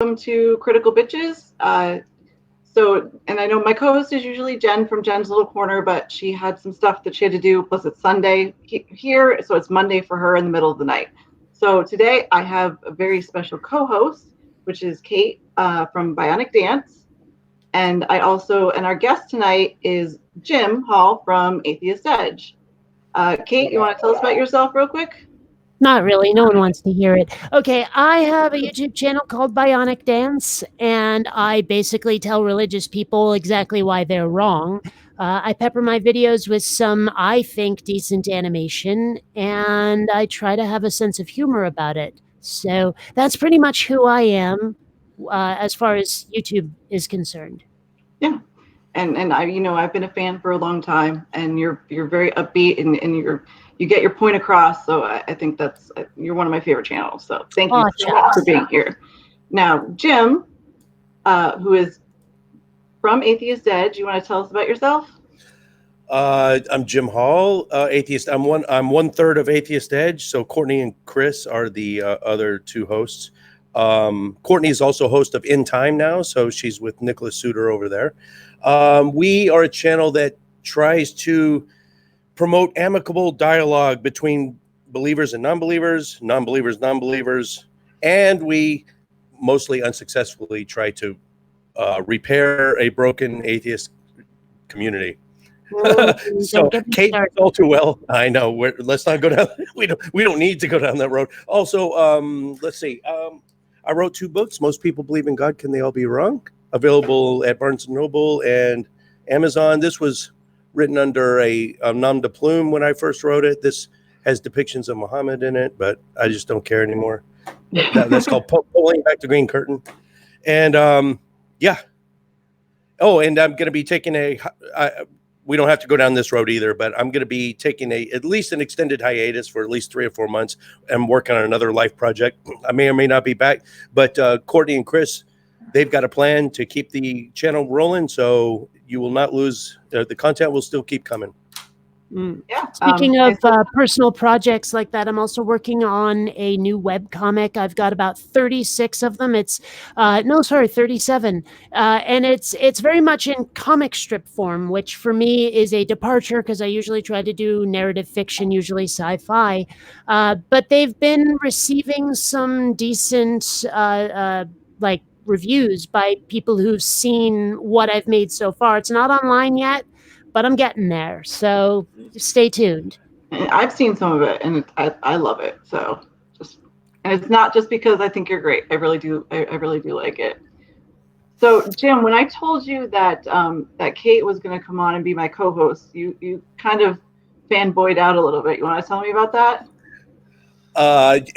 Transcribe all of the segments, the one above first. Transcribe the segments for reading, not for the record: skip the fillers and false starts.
welcome to Critical Bitches. And I know my co-host is usually Jen from Jen's Little Corner, but she had some stuff that she had to do. Plus, it's Sunday here, so it's Monday for her in the middle of the night. So today I have a very special co-host, which is Kate from BionicDance, and our guest tonight is Jim Hall from Atheist Edge. Kate, you want to tell us about yourself real quick? Not really. No one wants to hear it. Okay, I have a YouTube channel called BionicDance, and I basically tell religious people exactly why they're wrong. I pepper my videos with some, I think, decent animation, and I try to have a sense of humor about it. So that's pretty much who I am as far as YouTube is concerned. Yeah. And I've been a fan for a long time, and you're very upbeat and you get your point across. So I think you're one of my favorite channels. So thank you so much for being here. Now, Jim, who is from Atheist Edge, you want to tell us about yourself? I'm Jim Hall, atheist. I'm one third of Atheist Edge. So Courtney and Chris are the other two hosts. Courtney is also host of In Time now, so she's with Nicholas Suter over there. We are a channel that tries to promote amicable dialogue between believers and non-believers, and we mostly unsuccessfully try to repair a broken atheist community. So Kate knows all too well. I know. Let's not go down. We don't need to go down that road. Also, let's see. I wrote 2 books. Most people believe in God. Can they all be wrong? Available at Barnes & Noble and Amazon. This was written under a nom de plume when I first wrote it. This has depictions of Muhammad in it, but I just don't care anymore. That's called pulling back the green curtain. And yeah. Oh, and I'm going to be taking we don't have to go down this road either, but I'm going to be taking at least an extended hiatus for at least 3 or 4 months and working on another life project. I may or may not be back, but Courtney and Chris, they've got a plan to keep the channel rolling, so you will not lose. The content will still keep coming. Yeah. Speaking of personal projects like that, I'm also working on a new webcomic. I've got about 36 of them. 37. And it's very much in comic strip form, which for me is a departure because I usually try to do narrative fiction, usually sci-fi. But they've been receiving some decent reviews by people who've seen what I've made so far. It's not online yet, but I'm getting there. So stay tuned. I've seen some of it, and I love it. So and it's not just because I think you're great. I really do. I really do like it. So Jim, when I told you that that Kate was going to come on and be my co-host, you kind of fanboyed out a little bit. You want to tell me about that?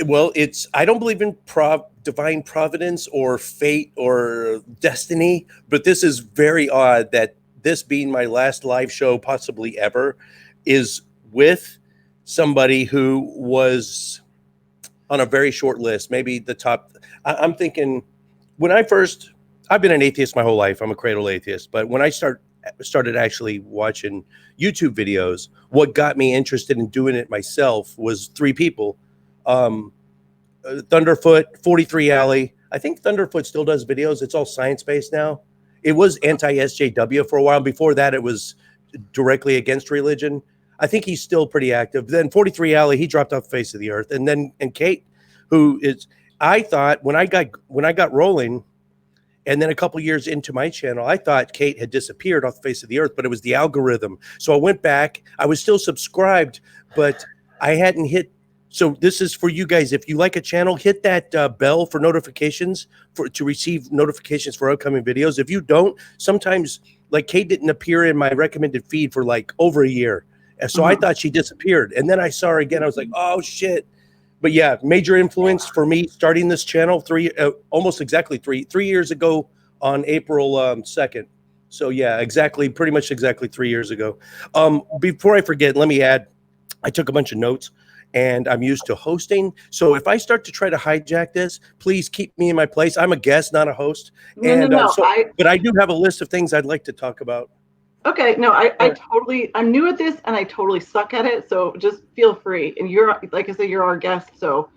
Well, I don't believe in divine providence or fate or destiny, but this is very odd that this being my last live show possibly ever is with somebody who was on a very short list, maybe the top. I'm thinking I've been an atheist my whole life. I'm a cradle atheist, but when I started actually watching YouTube videos, what got me interested in doing it myself was 3 people. Thunderfoot, 43 Alley. I think Thunderfoot still does videos. It's all science-based now. It was anti-SJW for a while. Before that, it was directly against religion. I think he's still pretty active. Then 43 Alley, he dropped off the face of the earth. And Kate, I thought when I got rolling, and then a couple years into my channel, I thought Kate had disappeared off the face of the earth, but it was the algorithm. So I went back. I was still subscribed, but I hadn't hit. So this is for you guys. If you like a channel, hit that bell for notifications to receive notifications for upcoming videos. If you don't, sometimes like Kate didn't appear in my recommended feed for like over a year. And so I thought she disappeared. And then I saw her again. I was like, oh shit. But yeah, major influence for me starting this channel almost exactly three years ago on April 2nd. So yeah, pretty much exactly 3 years ago. Before I forget, let me add, I took a bunch of notes. And I'm used to hosting. So if I start to try to hijack this, please keep me in my place. I'm a guest, not a host. No. But I do have a list of things I'd like to talk about. Okay, no, I'm new at this and I totally suck at it. So just feel free. And you're, like I said, you're our guest. So,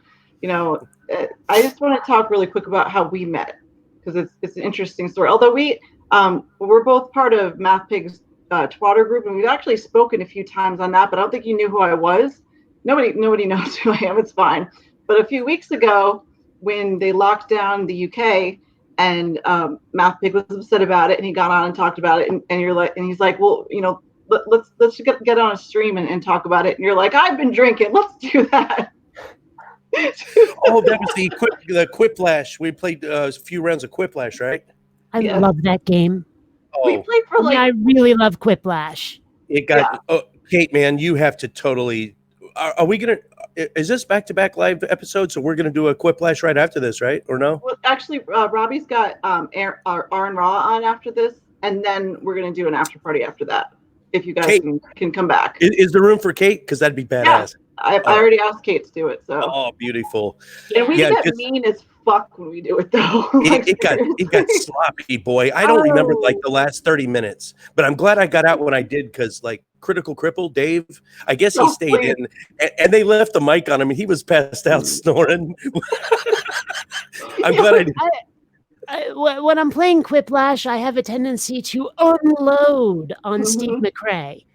I just want to talk really quick about how we met. because it's an interesting story. Although we're both part of Math Pig's Twatter group, and we've actually spoken a few times on that, but I don't think you knew who I was. Nobody knows who I am. It's fine. But a few weeks ago, when they locked down the UK, and Math Pig was upset about it, and he got on and talked about it, and he's like, well, let's get on a stream and talk about it. And you're like, I've been drinking. Let's do that. Oh, that was the Quiplash. We played a few rounds of Quiplash, right? I love that game. We played for I really love Quiplash. It got Kate, man, you have to totally. Are we gonna? Is this back-to-back live episode? So we're gonna do a Quiplash right after this, right? Or no? Well, actually, Robbie's got R and Raw on after this, and then we're gonna do an after party after that. If you guys can come back. Is there room for Kate? Because that'd be badass. Yeah. I already asked Kate to do it. So. Oh, beautiful. And we get mean as fuck when we do it, though. It got sloppy, boy. I don't remember like the last 30 minutes, but I'm glad I got out when I did, because like Critical Cripple, Dave, I guess he stayed in, and they left the mic on him, and he was passed out snoring. I'm glad I did. When I'm playing Quiplash, I have a tendency to unload on Steve McRae.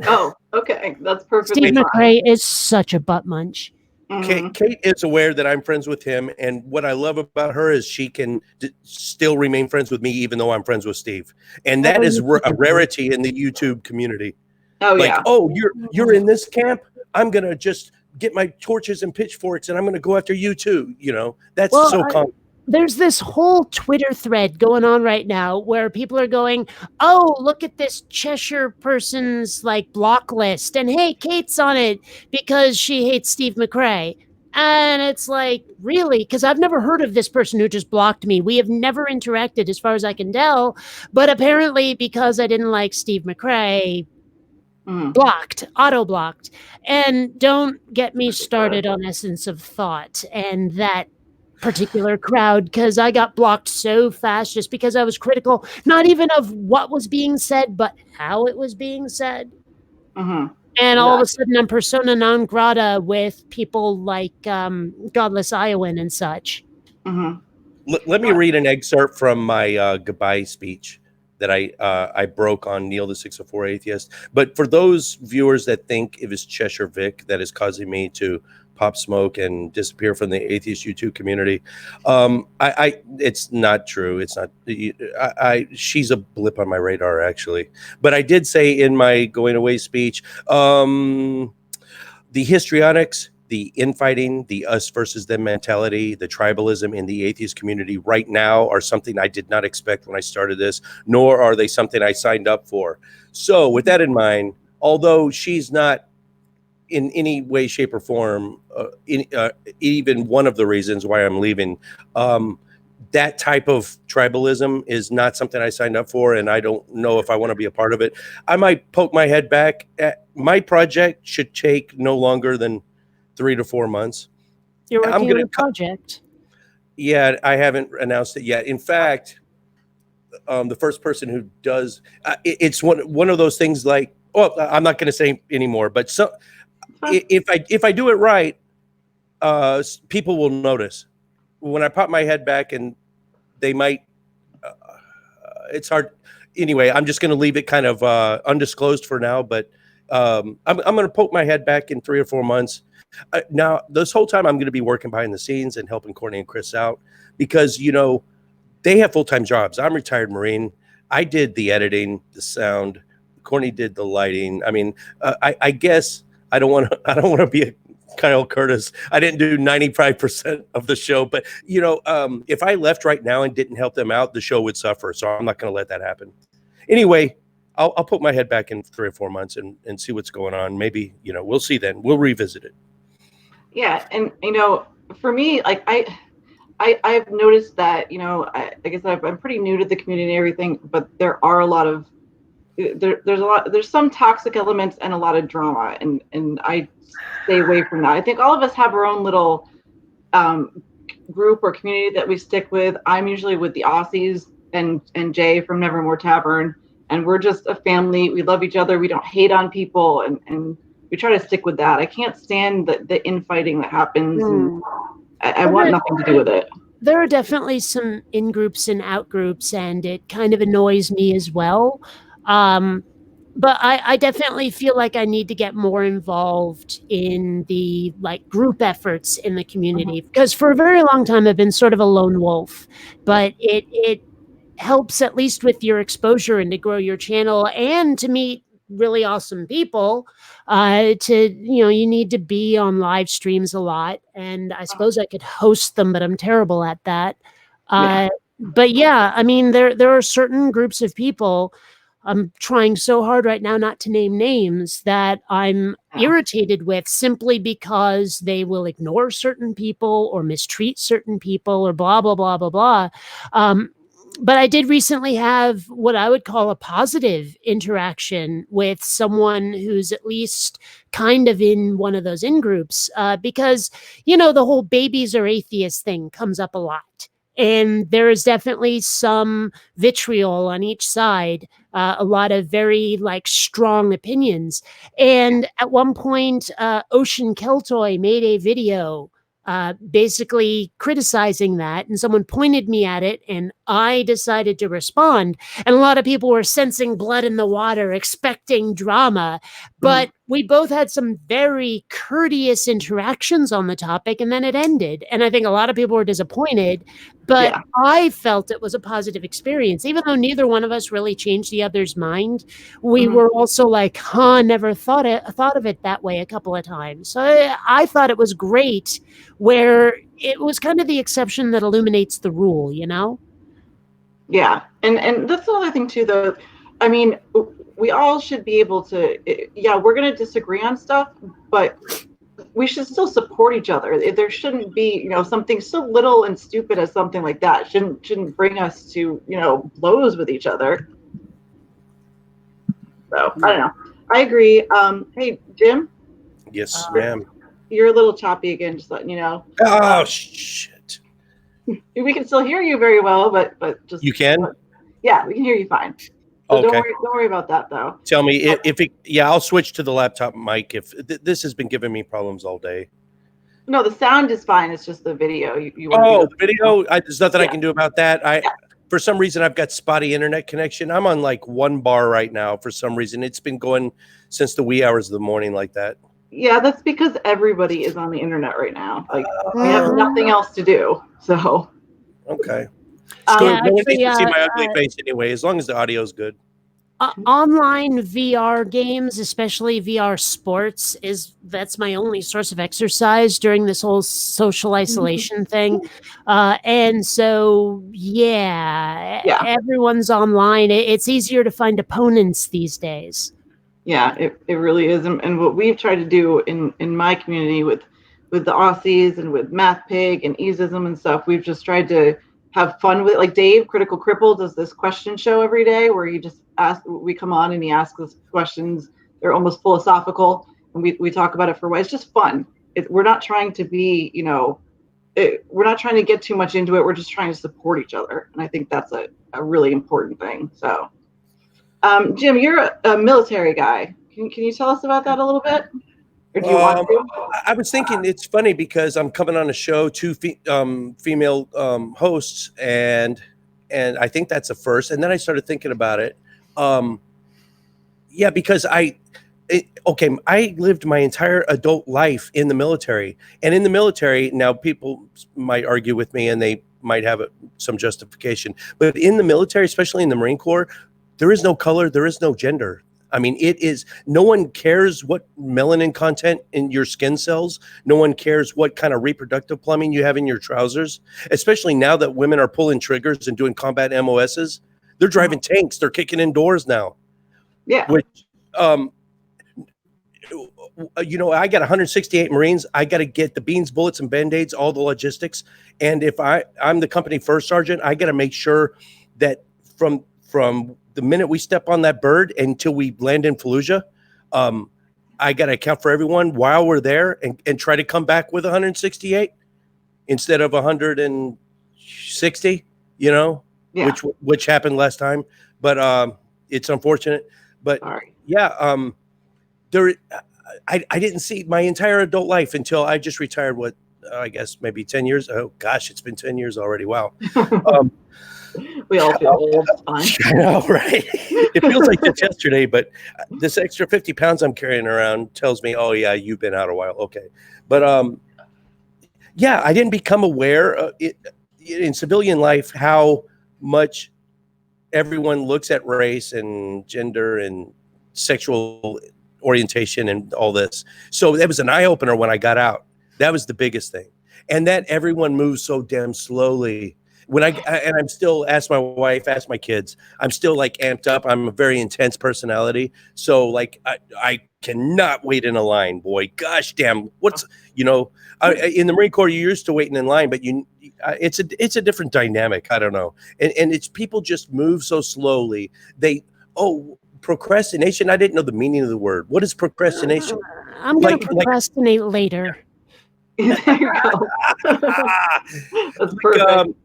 Oh, okay. That's perfectly Steve McRae is such a butt munch. Kate is aware that I'm friends with him, and what I love about her is she can still remain friends with me even though I'm friends with Steve, and that is a rarity in the YouTube community. Oh, like, yeah. Oh, you're in this camp? I'm gonna just get my torches and pitchforks, and I'm gonna go after you too. That's so common. There's this whole Twitter thread going on right now where people are going, oh, look at this Cheshire person's like block list. And hey, Kate's on it because she hates Steve McRae. And it's like, really? Because I've never heard of this person who just blocked me. We have never interacted as far as I can tell. But apparently because I didn't like Steve McRae, auto-blocked. And don't get me started on Essence of Thought and that particular crowd, because I got blocked so fast just because I was critical, not even of what was being said, but how it was being said. And all of a sudden I'm persona non grata with people like Godless Iowan and such. Let me read an excerpt from my goodbye speech that I broke on Neil the 604 Atheist. But for those viewers that think it was Cheshire Vic that is causing me to pop smoke and disappear from the atheist YouTube community, it's not true. It's not. She's a blip on my radar, actually. But I did say in my going away speech, the histrionics, the infighting, the us versus them mentality, the tribalism in the atheist community right now are something I did not expect when I started this, nor are they something I signed up for. So with that in mind, although she's not in any way, shape, or form, even one of the reasons why I'm leaving, that type of tribalism is not something I signed up for, and I don't know if I want to be a part of it. I might poke my head back. My project should take no longer than 3 to 4 months. You're working on a project. Yeah, I haven't announced it yet. In fact, the first person who does, it's one of those things like, I'm not going to say anymore, but if I do it right, people will notice. When I pop my head back, and they might, it's hard. Anyway, I'm just going to leave it kind of undisclosed for now, but I'm going to poke my head back in 3 or 4 months. Now, this whole time I'm going to be working behind the scenes and helping Courtney and Chris out because, they have full-time jobs. I'm a retired Marine. I did the editing, the sound. Courtney did the lighting. I mean, I guess I don't want to be a Kyle Curtis. I didn't do 95% of the show, but if I left right now and didn't help them out, the show would suffer. So I'm not going to let that happen. Anyway, I'll put my head back in 3 or 4 months and see what's going on. Maybe, we'll see then. We'll revisit it. Yeah. And, for me, like I've noticed that, I guess I'm pretty new to the community and everything, but there are a lot of, there's some toxic elements and a lot of drama, and I stay away from that. I think all of us have our own little group or community that we stick with. I'm usually with the Aussies and Jay from Nevermore Tavern, and we're just a family. We love each other. We don't hate on people, and we try to stick with that. I can't stand the infighting that happens. And I want nothing to do with it. there are definitely some in groups and out groups, and it kind of annoys me as well. But I definitely feel like I need to get more involved in the like group efforts in the community, because for a very long time I've been sort of a lone wolf. But it helps at least with your exposure and to grow your channel and to meet really awesome people. To you need to be on live streams a lot, and I suppose I could host them, but I'm terrible at that. Yeah. But yeah, I mean, there are certain groups of people. I'm trying so hard right now not to name names that I'm Yeah. irritated with, simply because they will ignore certain people or mistreat certain people or blah blah blah blah blah. Um, but I did recently have what I would call a positive interaction with someone who's at least kind of in one of those in groups, because the whole babies or atheists thing comes up a lot. And there is definitely some vitriol on each side, a lot of very like strong opinions. And at one point, Ocean Keltoy made a video basically criticizing that, and someone pointed me at it, and I decided to respond. And a lot of people were sensing blood in the water, expecting drama, but we both had some very courteous interactions on the topic, and then it ended. And I think a lot of people were disappointed, but Yeah. I felt it was a positive experience. Even though neither one of us really changed the other's mind, we were also like, never thought of it that way a couple of times. So I thought it was great, where it was kind of the exception that illuminates the rule, Yeah. And that's another thing too, though. I mean, we all should be able to, yeah, we're going to disagree on stuff, but we should still support each other. There shouldn't be, something so little and stupid as something like that shouldn't bring us to, blows with each other. So I don't know. I agree. Hey, Jim. Yes, ma'am. You're a little choppy again, just letting you know. Oh, shit. We can still hear you very well, but just You can? Yeah, we can hear you fine. So Okay. don't worry about that though. Tell me if it. Yeah, I'll switch to the laptop mic. If this has been giving me problems all day. No, the sound is fine. It's just the video. You Video. There's nothing I can do about that. For some reason, I've got spotty internet connection. I'm on like 1 bar right now. For some reason, it's been going since the wee hours of the morning like that. Yeah, that's because everybody is on the internet right now. Like we have nothing else to do. So okay. Yeah, no one actually, needs to see my ugly face anyway, as long as the audio is good. Online VR games, especially VR sports, that's my only source of exercise during this whole social isolation thing. And so, yeah, everyone's online. It's easier to find opponents these days. Yeah, it really is. And what we've tried to do in my community with the Aussies and with Math Pig and Easism and stuff, we've just tried to have fun with it. Like Dave, Critical Cripple, does this question show every day where we come on and he asks us questions. They're almost philosophical, and we talk about it for a while. It's just fun. We're not trying to be, we're not trying to get too much into it. We're just trying to support each other. And I think that's a really important thing. So, Jim, you're a military guy. Can you tell us about that a little bit? Or do you want to? I was thinking it's funny because I'm coming on a show, 2 female hosts, and I think that's a first. And then I started thinking about it. Yeah, because I lived my entire adult life in the military, and in the military, now people might argue with me, and they might have some justification, but in the military, especially in the Marine Corps, there is no color, there is no gender. I mean, no one cares what melanin content in your skin cells. No one cares what kind of reproductive plumbing you have in your trousers, especially now that women are pulling triggers and doing combat MOSs. They're driving tanks. They're kicking in doors now. Yeah. Which, I got 168 Marines. I got to get the beans, bullets, and Band-Aids, all the logistics. And if I'm the company first sergeant, I got to make sure that from the minute we step on that bird until we land in Fallujah, I got to account for everyone while we're there and try to come back with 168 instead of 160, which happened last time. But it's unfortunate. But I didn't see my entire adult life until I just retired, I guess maybe 10 years. Oh gosh, it's been 10 years already. Wow. We all feel old. It's fine. I know, right? It feels like just yesterday, but this extra 50 pounds I'm carrying around tells me, oh yeah, you've been out a while. Okay. But yeah, I didn't become aware in civilian life how much everyone looks at race and gender and sexual orientation and all this. So that was an eye opener when I got out. That was the biggest thing. And that everyone moves so damn slowly. When and I'm still, ask my wife, ask my kids, I'm still like amped up. I'm a very intense personality. So like, I cannot wait in a line, boy. Gosh damn. What's, in the Marine Corps, you're used to waiting in line, but it's a different dynamic. I don't know. And it's people just move so slowly. Procrastination. I didn't know the meaning of the word. What is procrastination? I'm going to procrastinate later. There you go. That's perfect.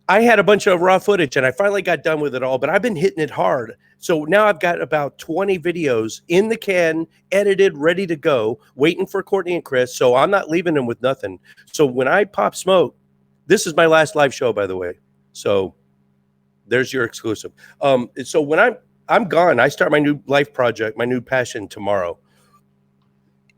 I had a bunch of raw footage and I finally got done with it all, but I've been hitting it hard. So now I've got about 20 videos in the can, edited, ready to go, waiting for Courtney and Chris. So I'm not leaving them with nothing. So when I pop smoke, this is my last live show, by the way. So there's your exclusive. So when I'm gone, I start my new life project, my new passion tomorrow.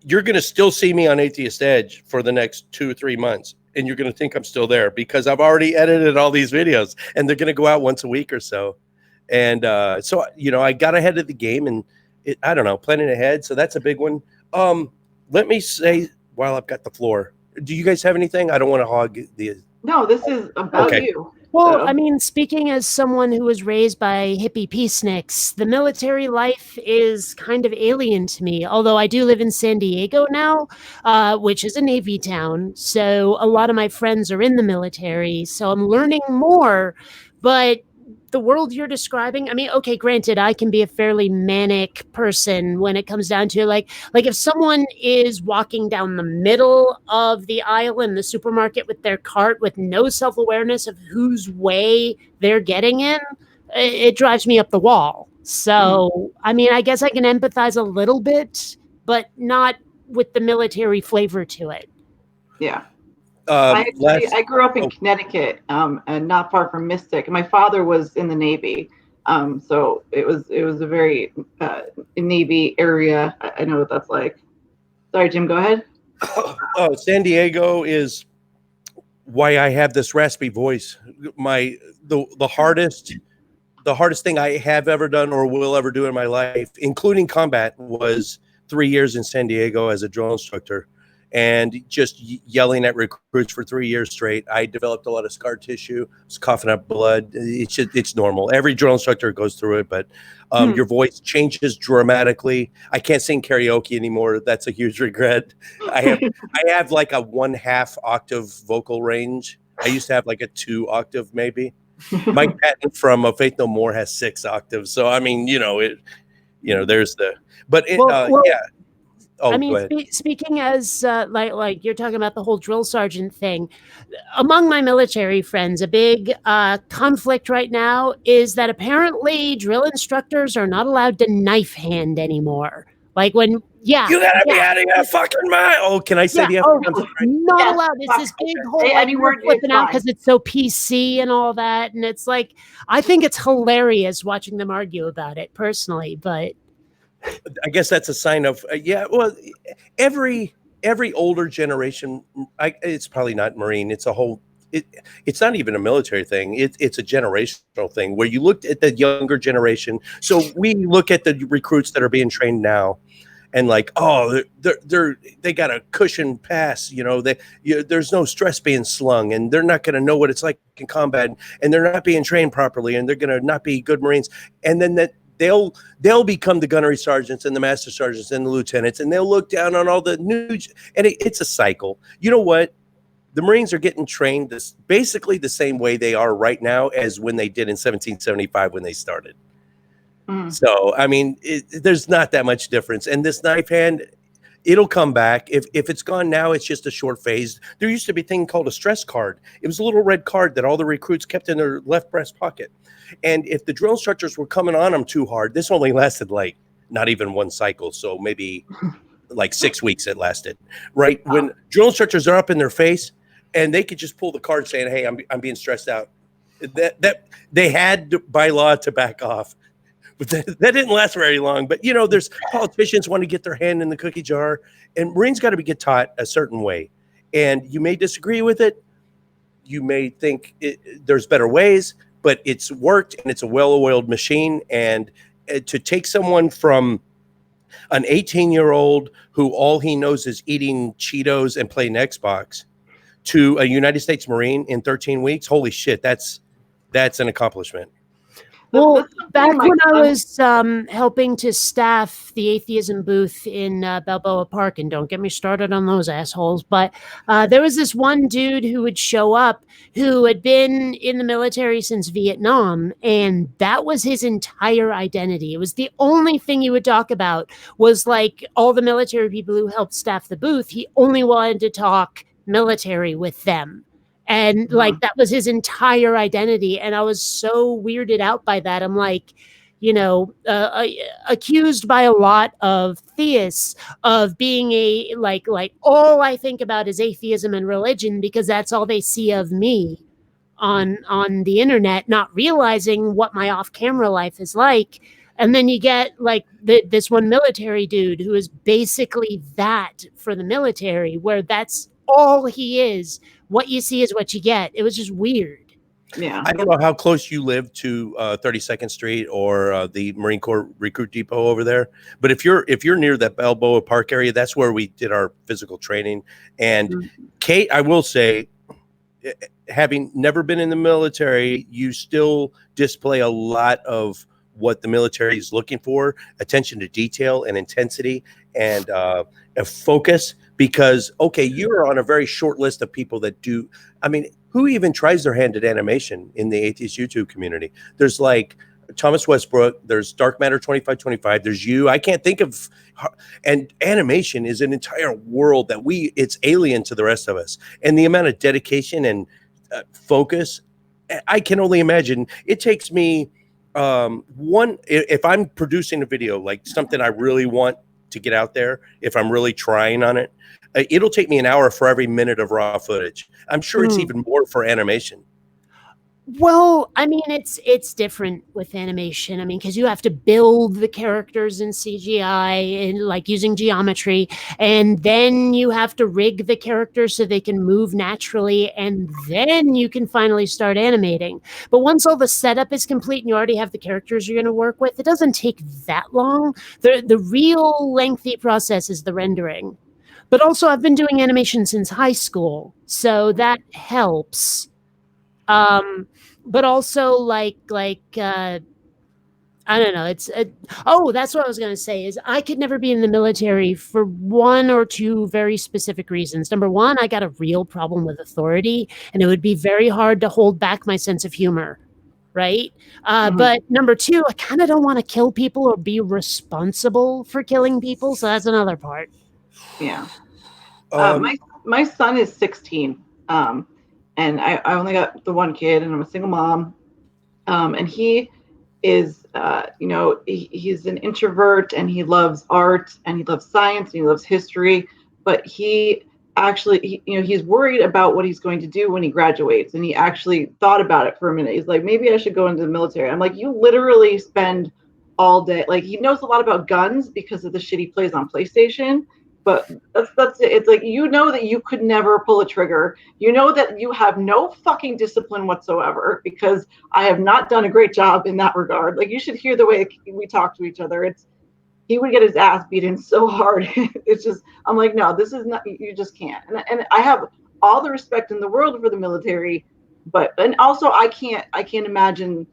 You're going to still see me on Atheist Edge for the next 2 or 3 months. And you're going to think I'm still there because I've already edited all these videos and they're going to go out once a week or so. And so, I got ahead of the game and I don't know, planning ahead. So that's a big one. Let me say, while I've got the floor, do you guys have anything? I don't want to hog the. No, this is about you. Well, I mean, speaking as someone who was raised by hippie peaceniks, the military life is kind of alien to me, although I do live in San Diego now, which is a Navy town. So a lot of my friends are in the military. So I'm learning more. But the world you're describing, I mean, okay, granted, I can be a fairly manic person when it comes down to like if someone is walking down the middle of the aisle in the supermarket with their cart with no self-awareness of whose way they're getting in, it drives me up the wall. So, I mean, I guess I can empathize a little bit, but not with the military flavor to it. Yeah. I grew up in Connecticut, and not far from Mystic. My father was in the Navy, so it was a very Navy area. I know what that's like. Sorry, Jim. Go ahead. San Diego is why I have this raspy voice. The hardest thing I have ever done or will ever do in my life, including combat, was 3 years in San Diego as a drill instructor. And just yelling at recruits for 3 years straight. I developed a lot of scar tissue. I was coughing up blood. It's normal. Every drill instructor goes through it, but your voice changes dramatically. I can't sing karaoke anymore. That's a huge regret. I have like a 1/2 octave vocal range. I used to have like a 2 octave maybe. Mike Patton from Faith No More has 6 octaves. So I mean, there's the. But yeah. Oh, I mean, speaking as like you're talking about the whole drill sergeant thing, among my military friends, a big conflict right now is that apparently drill instructors are not allowed to knife hand anymore. Like when, you gotta be out of your fucking mind. Oh, can I say the F word? Not allowed. It's this big whole flipping out because it's so PC and all that, and it's like I think it's hilarious watching them argue about it personally, but. I guess that's a sign of well, every older generation. It's probably not Marine. It's a whole. It's not even a military thing. It's a generational thing where you looked at the younger generation. So we look at the recruits that are being trained now, and like, oh, they got a cushion pass. There's no stress being slung, and they're not going to know what it's like in combat, and they're not being trained properly, and they're going to not be good Marines, and then that. They'll become the gunnery sergeants and the master sergeants and the lieutenants, and they'll look down on all the new, and it's a cycle. You know what? The Marines are getting trained basically the same way they are right now as when they did in 1775 when they started. So, I mean, there's not that much difference. And this knife hand, it'll come back. If it's gone now, it's just a short phase. There used to be a thing called a stress card. It was a little red card that all the recruits kept in their left breast pocket. And if the drill instructors were coming on them too hard, this only lasted like not even one cycle. So maybe like 6 weeks it lasted, right? When drill instructors are up in their face and they could just pull the card saying, hey, I'm being stressed out. That they had by law to back off. But that didn't last very long. But, you know, there's politicians want to get their hand in the cookie jar, and Marines got to get taught a certain way. And you may disagree with it. You may think there's better ways, but it's worked, and it's a well-oiled machine. And to take someone from an 18-year-old who all he knows is eating Cheetos and playing Xbox to a United States Marine in 13 weeks, holy shit, that's an accomplishment. Well, back when I was helping to staff the atheism booth in Balboa Park, and don't get me started on those assholes, but there was this one dude who would show up who had been in the military since Vietnam, and that was his entire identity. It was the only thing he would talk about was like all the military people who helped staff the booth. He only wanted to talk military with them. And like that was his entire identity. And I was so weirded out by that. I'm like, you know, accused by a lot of theists of being like all I think about is atheism and religion because that's all they see of me on the internet, not realizing what my off-camera life is like. And then you get like this one military dude who is basically that for the military, where that's all he is. What you see is what you get. It was just weird. Yeah. I don't know how close you live to 32nd Street or the Marine Corps Recruit Depot over there, but if you're near that Balboa Park area, that's where we did our physical training. And Kate, I will say, having never been in the military, you still display a lot of what the military is looking for: attention to detail and intensity and a focus. Because, okay, you're on a very short list of people that do. I mean, who even tries their hand at animation in the atheist YouTube community? There's like Thomas Westbrook, there's Dark Matter 2525, there's you. I can't think of, and animation is an entire world that it's alien to the rest of us. And the amount of dedication and focus, I can only imagine. It takes me if I'm producing a video, like something I really want to get out there, if I'm really trying on it, it'll take me an hour for every minute of raw footage. I'm sure it's even more for animation. Well, I mean, it's different with animation. I mean, because you have to build the characters in CGI and like using geometry, and then you have to rig the characters so they can move naturally, and then you can finally start animating. But once all the setup is complete and you already have the characters you're going to work with, it doesn't take that long. The real lengthy process is the rendering. But also, I've been doing animation since high school, so that helps. But also like I don't know. That's what I was going to say is I could never be in the military for one or two very specific reasons. Number one, I got a real problem with authority, and it would be very hard to hold back my sense of humor. Right. But number two, I kind of don't want to kill people or be responsible for killing people. So that's another part. Yeah. My son is 16. And I only got the one kid, and I'm a single mom. And he is, he's an introvert, and he loves art, and he loves science, and he loves history. But he actually, he's worried about what he's going to do when he graduates. And he actually thought about it for a minute. He's like, maybe I should go into the military. I'm like, you literally spend all day. Like, he knows a lot about guns because of the shit he plays on PlayStation. But that's it. It's like, that you could never pull a trigger. That you have no fucking discipline whatsoever, because I have not done a great job in that regard. Like, you should hear the way we talk to each other. He would get his ass beaten so hard. It's just, I'm like, no, this is not, you just can't. And I have all the respect in the world for the military, and also I can't imagine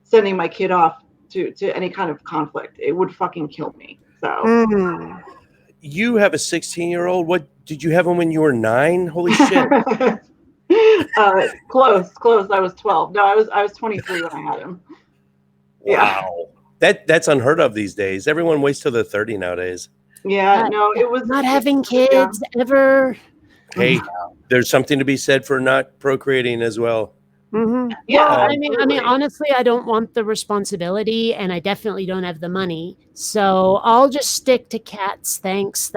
sending my kid off to any kind of conflict. It would fucking kill me. So. You have a 16-year-old. What did you have him when you were 9? Holy shit. Close. I was 12. No, I was 23 when I had him. Wow. Yeah. That's unheard of these days. Everyone waits till they're 30 nowadays. Yeah, no, it was not having kids ever. Hey, there's something to be said for not procreating as well. Mhm. Yeah, Well, I mean, absolutely. honestly, I don't want the responsibility, and I definitely don't have the money. So I'll just stick to cats. Thanks.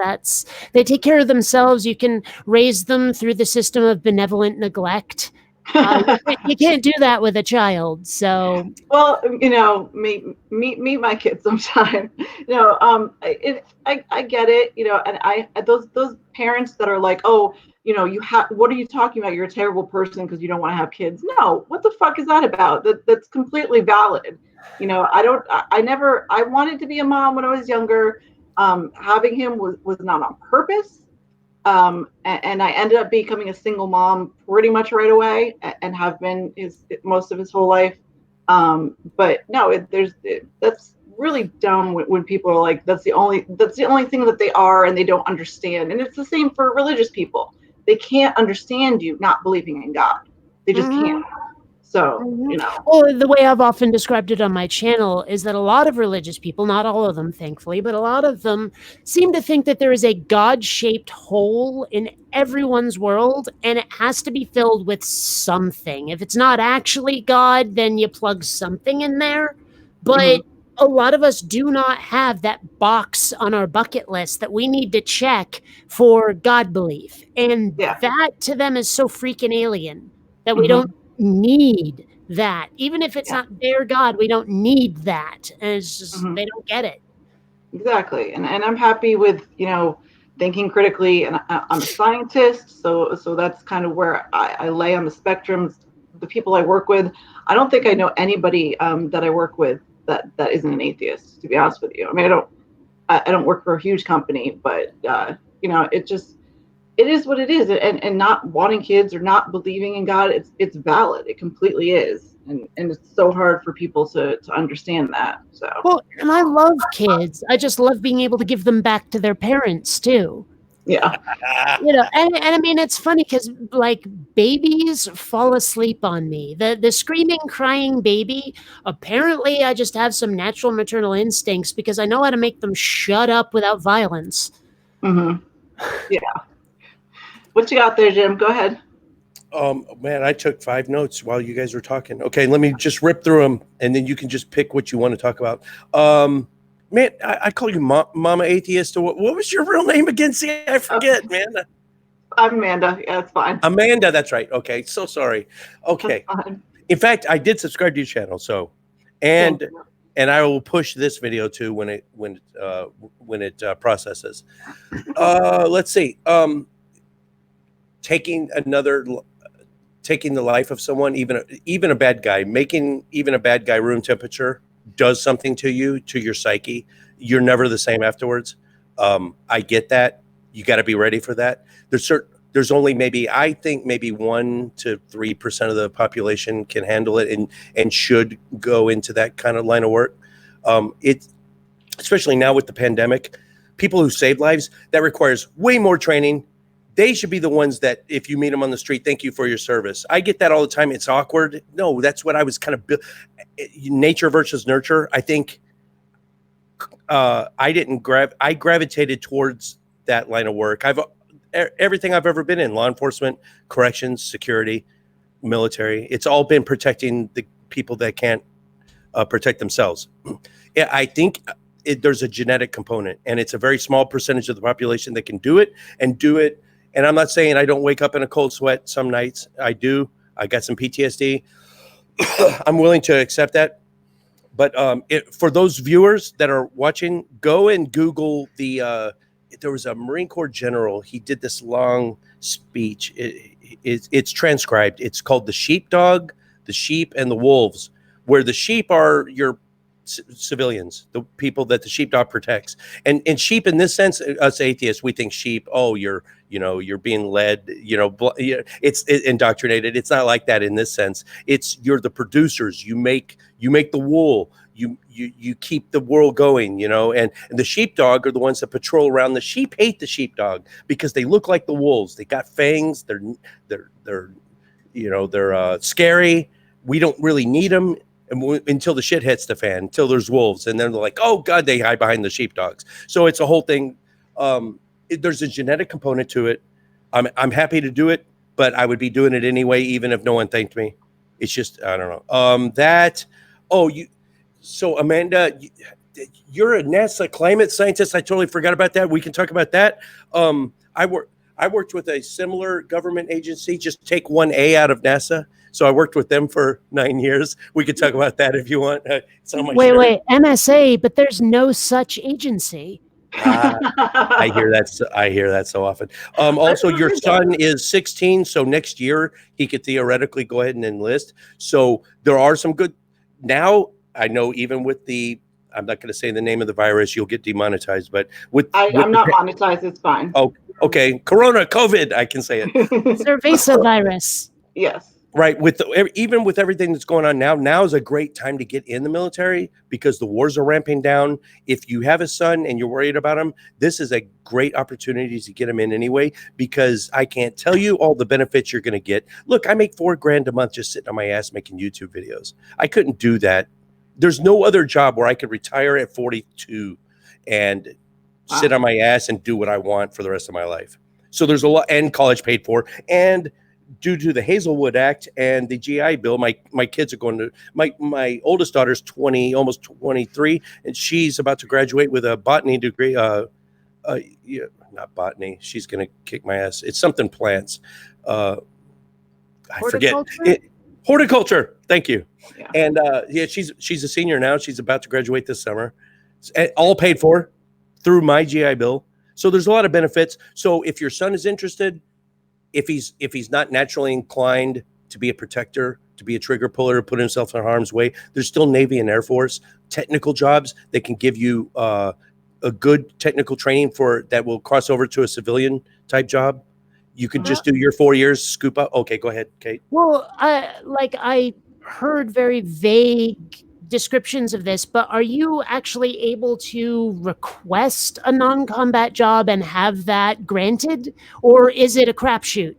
They take care of themselves. You can raise them through the system of benevolent neglect. You can't do that with a child. So Well, meet my kids sometime. I get it. And those parents that are like, oh, what are you talking about? You're a terrible person because you don't want to have kids. No, what the fuck is that about? That's completely valid. I don't. I never. I wanted to be a mom when I was younger. Having him was not on purpose. And I ended up becoming a single mom pretty much right away, and have been most of his whole life. But no, that's really dumb when people are like, that's the only thing that they are, and they don't understand. And it's the same for religious people. They can't understand you not believing in God. They just can't. Mhm. So Mhm. Well, the way I've often described it on my channel is that a lot of religious people, not all of them, thankfully, but a lot of them seem to think that there is a God shaped hole in everyone's world and it has to be filled with something. If it's not actually God, then you plug something in there. mhm. But a lot of us do not have that box on our bucket list that we need to check for God belief. And Yeah. that to them is so freaking alien that we don't Mhm. need that. Even if it's Yeah. not their God, we don't need that. And it's just, Mhm. they don't get it. Exactly. And I'm happy with, thinking critically, and I'm a scientist, so that's kind of where I lay on the spectrum. The people I work with, I don't think I know anybody that I work with that isn't an atheist, to be honest with you. I mean, I don't work for a huge company, but it is what it is. And not wanting kids or not believing in God, it's valid. It completely is. And it's so hard for people to understand that. So Well, and I love kids. I just love being able to give them back to their parents too. yeah. And I mean, it's funny because like babies fall asleep on me. The screaming, crying baby, apparently I just have some natural maternal instincts because I know how to make them shut up without violence. hmm Yeah. What you got there, Jim? Go ahead. Man, I took 5 notes while you guys were talking. Okay, let me just rip through them, and then you can just pick what you want to talk about. Man, I call you Mama Atheist. Or what was your real name again? See, I Okay. forget, man. I'm Amanda. Yeah, it's fine. Amanda, that's right. Okay, so sorry. That's Okay, fine. in fact, I did subscribe to your channel, so Thank and you. and I will push this video too when it processes. Let's see. Taking another taking the life of someone, even a bad guy, making even a bad guy room temperature does something to you, to your psyche. You're never the same afterwards. I get that. You got to be ready for that. There's only maybe, I think maybe 1 to 3% of the population can handle it and should go into that kind of line of work. It Especially now with the pandemic, people who save lives, that requires way more training. They should be the ones that, if you meet them on the street, thank you for your service. I get that all the time. It's awkward. No, that's what I was kind of nature versus nurture. I think I gravitated towards that line of work. Everything I've ever been in, law enforcement, corrections, security, military, it's all been protecting the people that can't protect themselves. Yeah, I think there's a genetic component, and it's a very small percentage of the population that can do it and do it. And I'm not saying I don't wake up in a cold sweat some nights. I do. I got some PTSD. I'm willing to accept that. But for those viewers that are watching, go and Google there was a Marine Corps general. He did this long speech. It's transcribed. It's called The Sheepdog, the Sheep, and the Wolves, where the sheep are your civilians, the people that the sheepdog protects. And sheep in this sense, us atheists, we think sheep, oh, you're being led, it's indoctrinated. It's not like that in this sense. You're the producers. You make the wool. You keep the world going, and the sheepdog are the ones that patrol around. The sheep hate the sheepdog because they look like the wolves. They got fangs. They're scary. We don't really need them until the shit hits the fan, until there's wolves, and then they're like, oh god, they hide behind the sheepdogs. So it's a whole thing. There's a genetic component to it. I'm happy to do it, but I would be doing it anyway, even if no one thanked me. It's just I don't know. That oh you so Amanda, you're a NASA climate scientist. I totally forgot about that. We can talk about that. I worked with a similar government agency. Just take 1A out of NASA. So I worked with them for 9 years. We could talk about that if you want. It's on my shirt. Wait, MSA, but there's no such agency. I hear that. I hear that so often. Also, your son is 16, so next year he could theoretically go ahead and enlist. So there are some good. Now I know even with the, I'm not going to say the name of the virus, you'll get demonetized. But I'm not monetized. It's fine. Oh, okay. Corona, COVID, I can say it. Cerveza virus. Yes. Right. Even with everything that's going on now is a great time to get in the military because the wars are ramping down. If you have a son and you're worried about him, this is a great opportunity to get him in anyway, because I can't tell you all the benefits you're going to get. Look, I make $4,000 a month just sitting on my ass making YouTube videos. I couldn't do that. There's no other job where I could retire at 42 and sit on my ass and do what I want for the rest of my life. So there's a lot, and college paid for, and due to the Hazelwood Act and the GI Bill, my kids are going to, my oldest daughter's 20, almost 23, and she's about to graduate with a botany degree. Not botany. She's going to kick my ass. It's something plants. I forget. Horticulture. Thank you. Yeah. And she's a senior now. She's about to graduate this summer. All paid for through my GI Bill. So there's a lot of benefits. So if your son is interested, if he's not naturally inclined to be a protector, to be a trigger puller, put himself in harm's way, there's still Navy and Air Force technical jobs that can give you a good technical training that will cross over to a civilian type job. You could just do your 4 years, scoop up. Okay, go ahead, Kate. Well, I heard very vague descriptions of this, but are you actually able to request a non-combat job and have that granted, or is it a crapshoot?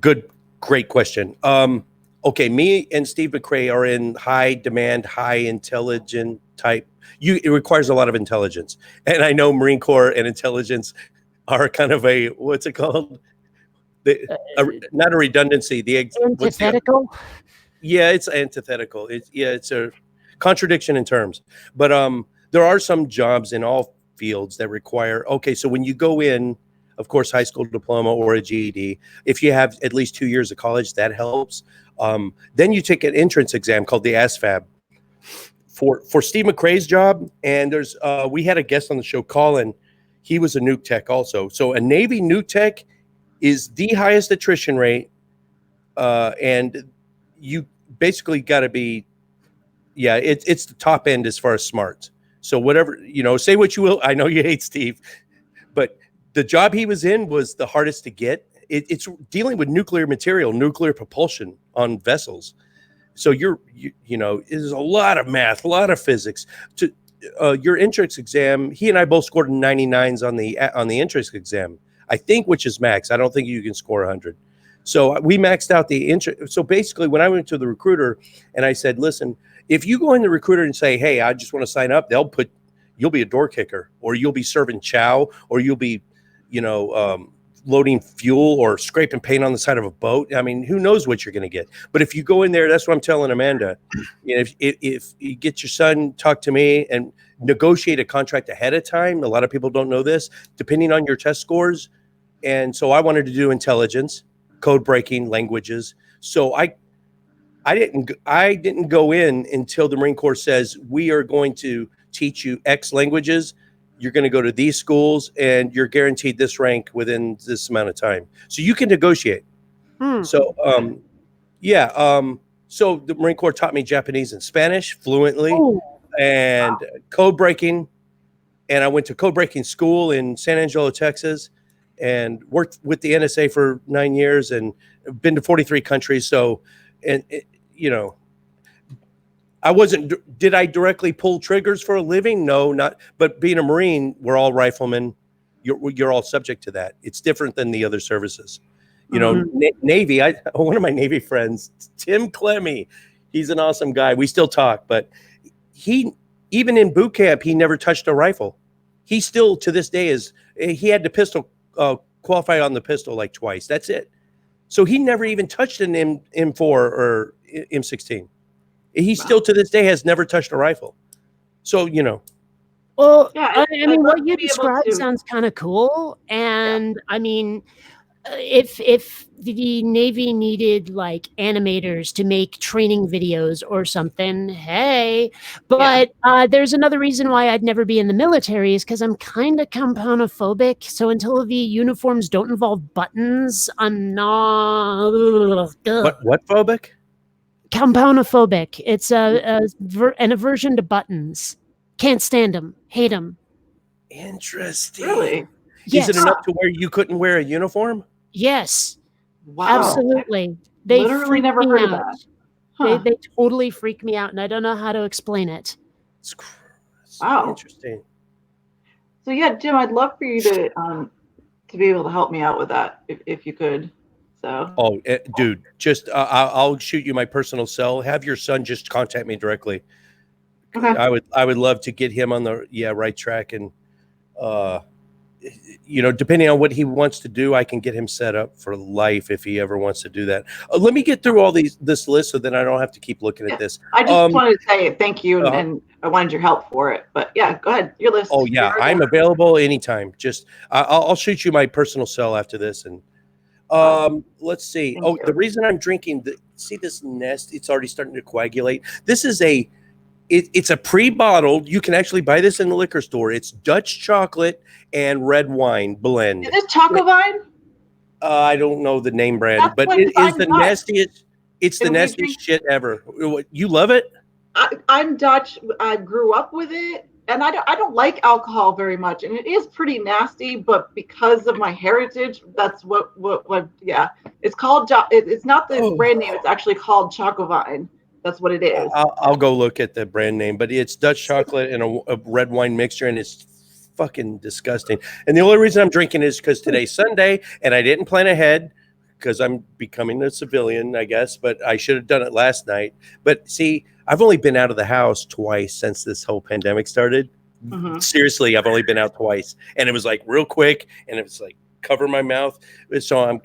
Great question. Okay, me and Steve McRae are in high demand, high intelligent type. It requires a lot of intelligence, and I know Marine Corps and intelligence are kind of a, what's it called? Not a redundancy. Antithetical. Yeah, it's antithetical. It's a contradiction in terms. But there are some jobs in all fields that require, okay, so when you go in, of course, high school diploma or a GED, if you have at least 2 years of college, that helps. Then you take an entrance exam called the ASVAB for Steve McRae's job. And we had a guest on the show, Colin. He was a nuke tech also. So a Navy nuke tech is the highest attrition rate, and you basically got to be, it's the top end as far as smarts. So whatever, say what you will. I know you hate Steve, but the job he was in was the hardest to get. It's dealing with nuclear material, nuclear propulsion on vessels. So there's a lot of math, a lot of physics. To your entrance exam, he and I both scored 99s on the entrance exam, I think, which is max. I don't think you can score 100. So we maxed out the entrance. So basically, when I went to the recruiter and I said, listen, if you go in the recruiter and say, hey, I just want to sign up, you'll be a door kicker, or you'll be serving chow, or you'll be, loading fuel or scraping paint on the side of a boat. I mean, who knows what you're going to get. But if you go in there, that's what I'm telling Amanda. If you get your son, talk to me and negotiate a contract ahead of time. A lot of people don't know this, depending on your test scores. And so I wanted to do intelligence, code breaking, languages. So I didn't go in until the Marine Corps says, we are going to teach you X languages. You're going to go to these schools and you're guaranteed this rank within this amount of time. So you can negotiate. So, so the Marine Corps taught me Japanese and Spanish fluently and code breaking. And I went to code breaking school in San Angelo, Texas, and worked with the NSA for 9 years and been to 43 countries. So, did I directly pull triggers for a living? No, not, but being a Marine, we're all riflemen. You're all subject to that. It's different than the other services. Navy, one of my Navy friends, Tim Clemmy, he's an awesome guy. We still talk, but even in boot camp, he never touched a rifle. He still, to this day, he had to pistol qualify on the pistol like twice. That's it. So he never even touched an M4 or M16. He Wow. still to this day has never touched a rifle. So, you know. Well, Yeah, I I'd mean, love what to you be able described to. sounds kind of cool, Yeah. and I mean, if the Navy needed like animators to make training videos or something, hey. But there's another reason why I'd never be in the military is because I'm kind of compoundophobic. So until the uniforms don't involve buttons, I'm not What phobic? compoundophobic. It's an aversion to buttons. Can't stand them. Hate them. Interesting. Really? Is it Yes. enough to where you couldn't wear a uniform? Yes. Wow. Absolutely. They Literally freak never me heard of out. that. Huh. They totally freak me out, and I don't know how to explain it. It's Wow. interesting. So yeah, Jim, I'd love for you to be able to help me out with that if you could. So. Oh, dude, just I'll shoot you my personal cell. Have your son just contact me directly. Okay. I would love to get him on the right track, and you know, depending on what he wants to do, I can get him set up for life if he ever wants to do that. Let me get through all this list so then I don't have to keep looking at this. I just wanted to say thank you, and I wanted your help for it. But yeah, go ahead. Your list. Oh yeah, I'm available anytime. Just I'll shoot you my personal cell after this, and let's see. Thank you. The reason I'm drinking, see this nest, it's already starting to coagulate. This is it's a pre-bottled. You can actually buy this in the liquor store. It's Dutch chocolate and red wine blend. Is this Chocovine? I don't know the name brand, That's but what it is the I'm Dutch. nastiest. It's the And we nastiest drink- shit ever. You love it? I'm Dutch. I grew up with it, and I don't like alcohol very much, and it is pretty nasty. But because of my heritage, that's what yeah. It's called. It's not the brand name. It's actually called Chocovine. That's what it is. I'll go look at the brand name, but it's Dutch chocolate and a red wine mixture, and it's fucking disgusting. And the only reason I'm drinking is because today's Sunday, and I didn't plan ahead because I'm becoming a civilian, I guess, but I should have done it last night. But see, I've only been out of the house twice since this whole pandemic started. Mm-hmm. Seriously, I've only been out twice, and it was like real quick, and it was like cover my mouth. So I'm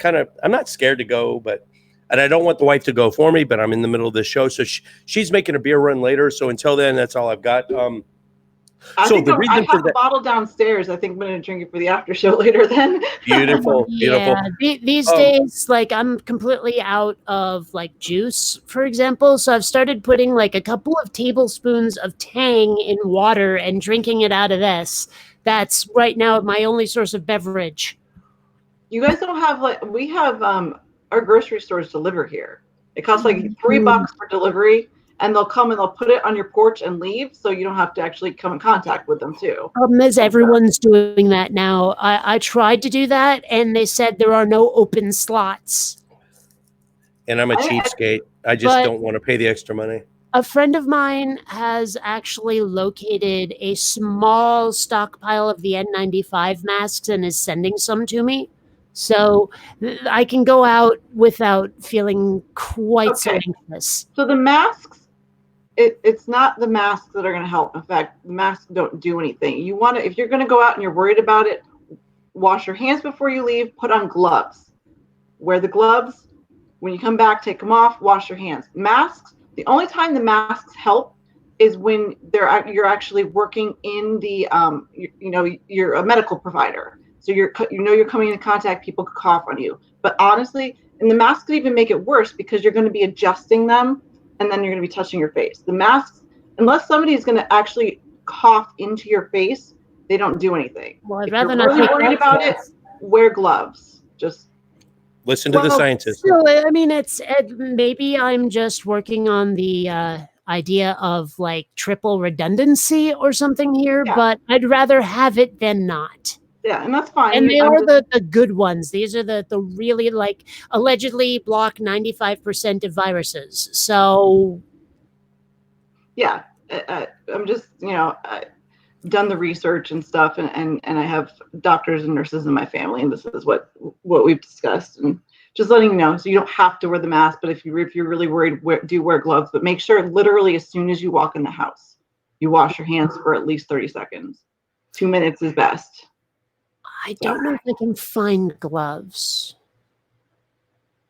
not scared to go, but. And I don't want the wife to go for me, but I'm in the middle of the show. So she's making a beer run later. So until then, that's all I've got. I have a bottle downstairs. I think I'm going to drink it for the after show later then. Beautiful. Yeah. These days, like I'm completely out of like juice, for example. So I've started putting like a couple of tablespoons of Tang in water and drinking it out of this. That's right now my only source of beverage. You guys don't have we have our grocery stores deliver here. It costs like $3 for delivery, and they'll come and they'll put it on your porch and leave, so you don't have to actually come in contact with them too. Problem is, everyone's doing that now. I tried to do that, and they said there are no open slots. And I'm a cheapskate. I just don't want to pay the extra money. A friend of mine has actually located a small stockpile of the N95 masks and is sending some to me. So I can go out without feeling quite so anxious. So the masks, it's not the masks that are going to help. In fact, the masks don't do anything. You want to, if you're going to go out and you're worried about it, wash your hands before you leave, put on gloves. Wear the gloves. When you come back, take them off, wash your hands. Masks, the only time the masks help is when you're actually working in the, you're a medical provider. So you're coming into contact, people could cough on you. But honestly, and the masks could even make it worse because you're going to be adjusting them and then you're going to be touching your face. The masks, unless somebody's going to actually cough into your face, they don't do anything. Well, I'd if rather you're not really worried about it, wear gloves. Just listen to the scientists. So, I mean, maybe I'm just working on the idea of like triple redundancy or something here, but I'd rather have it than not. Yeah, and that's fine. And they are the good ones. These are the really like allegedly block 95% of viruses. So yeah, I'm just, done the research and stuff, and I have doctors and nurses in my family, and this is what we've discussed, and just letting you know, so you don't have to wear the mask, but if you're really worried, do wear gloves, but make sure literally as soon as you walk in the house, you wash your hands for at least 30 seconds. 2 minutes is best. I don't know if I can find gloves.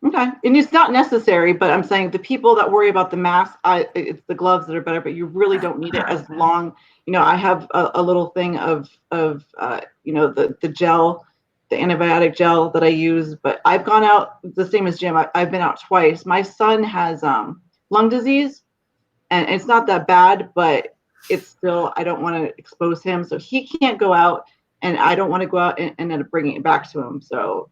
Okay, and it's not necessary, but I'm saying the people that worry about the mask, it's the gloves that are better, but you really don't need it as long. I have a little thing of the gel, the antibiotic gel that I use, but I've gone out the same as Jim. I've been out twice. My son has lung disease, and it's not that bad, but it's still, I don't want to expose him, so he can't go out, and I don't want to go out and end up bringing it back to him. So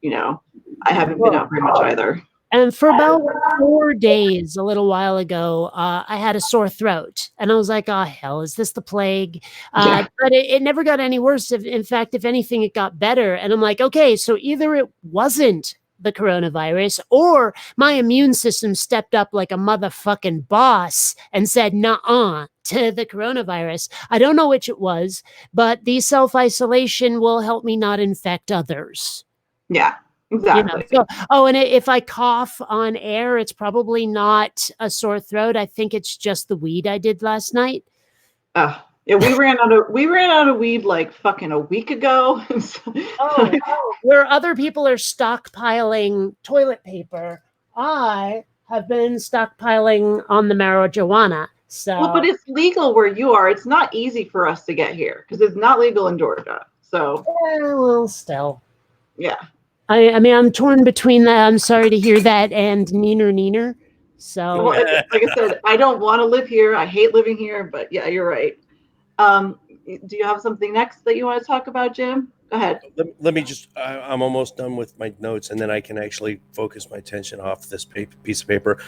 I haven't been out very much either. And for about 4 days, a little while ago, I had a sore throat, and I was like, "Oh hell, is this the plague?" Yeah. But it never got any worse. In fact, if anything, it got better. And I'm like, "Okay, so either it wasn't the coronavirus, or my immune system stepped up like a motherfucking boss and said, "Nuh-uh," to the coronavirus. I don't know which it was, but the self-isolation will help me not infect others. Yeah. Exactly. And if I cough on air, it's probably not a sore throat. I think it's just the weed I did last night. Yeah, we ran out of weed like fucking a week ago. Where other people are stockpiling toilet paper, I have been stockpiling on the marijuana. So, well, but it's legal where you are. It's not easy for us to get here because it's not legal in Georgia. So, well, still, yeah. I mean, I'm torn between that. I'm sorry to hear that, and neener. So, well, like I said, I don't want to live here. I hate living here, but yeah, you're right. Do you have something next that you want to talk about, Jim? Go ahead. Let me just, I'm almost done with my notes, and then I can actually focus my attention off this piece of paper.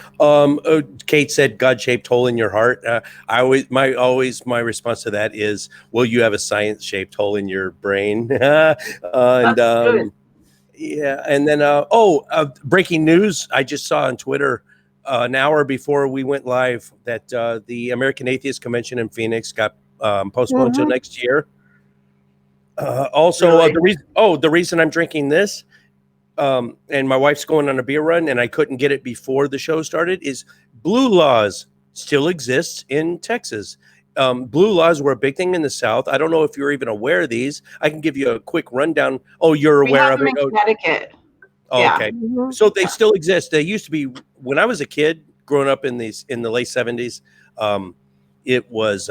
Kate said, God-shaped hole in your heart. My response to that is, well, you have a science-shaped hole in your brain. And good. yeah, and then breaking news! I just saw on Twitter an hour before we went live that the American Atheist Convention in Phoenix got postponed till next year. Also, Really? the reason I'm drinking this, and my wife's going on a beer run, and I couldn't get it before the show started, is blue laws still exists in Texas. Blue laws were a big thing in the South. I don't know if you're even aware of these. I can give you a quick rundown. Oh, you're aware of it? In Connecticut. Oh, Yeah. okay. So they still exist. They used to be, when I was a kid growing up in the late 70s. It was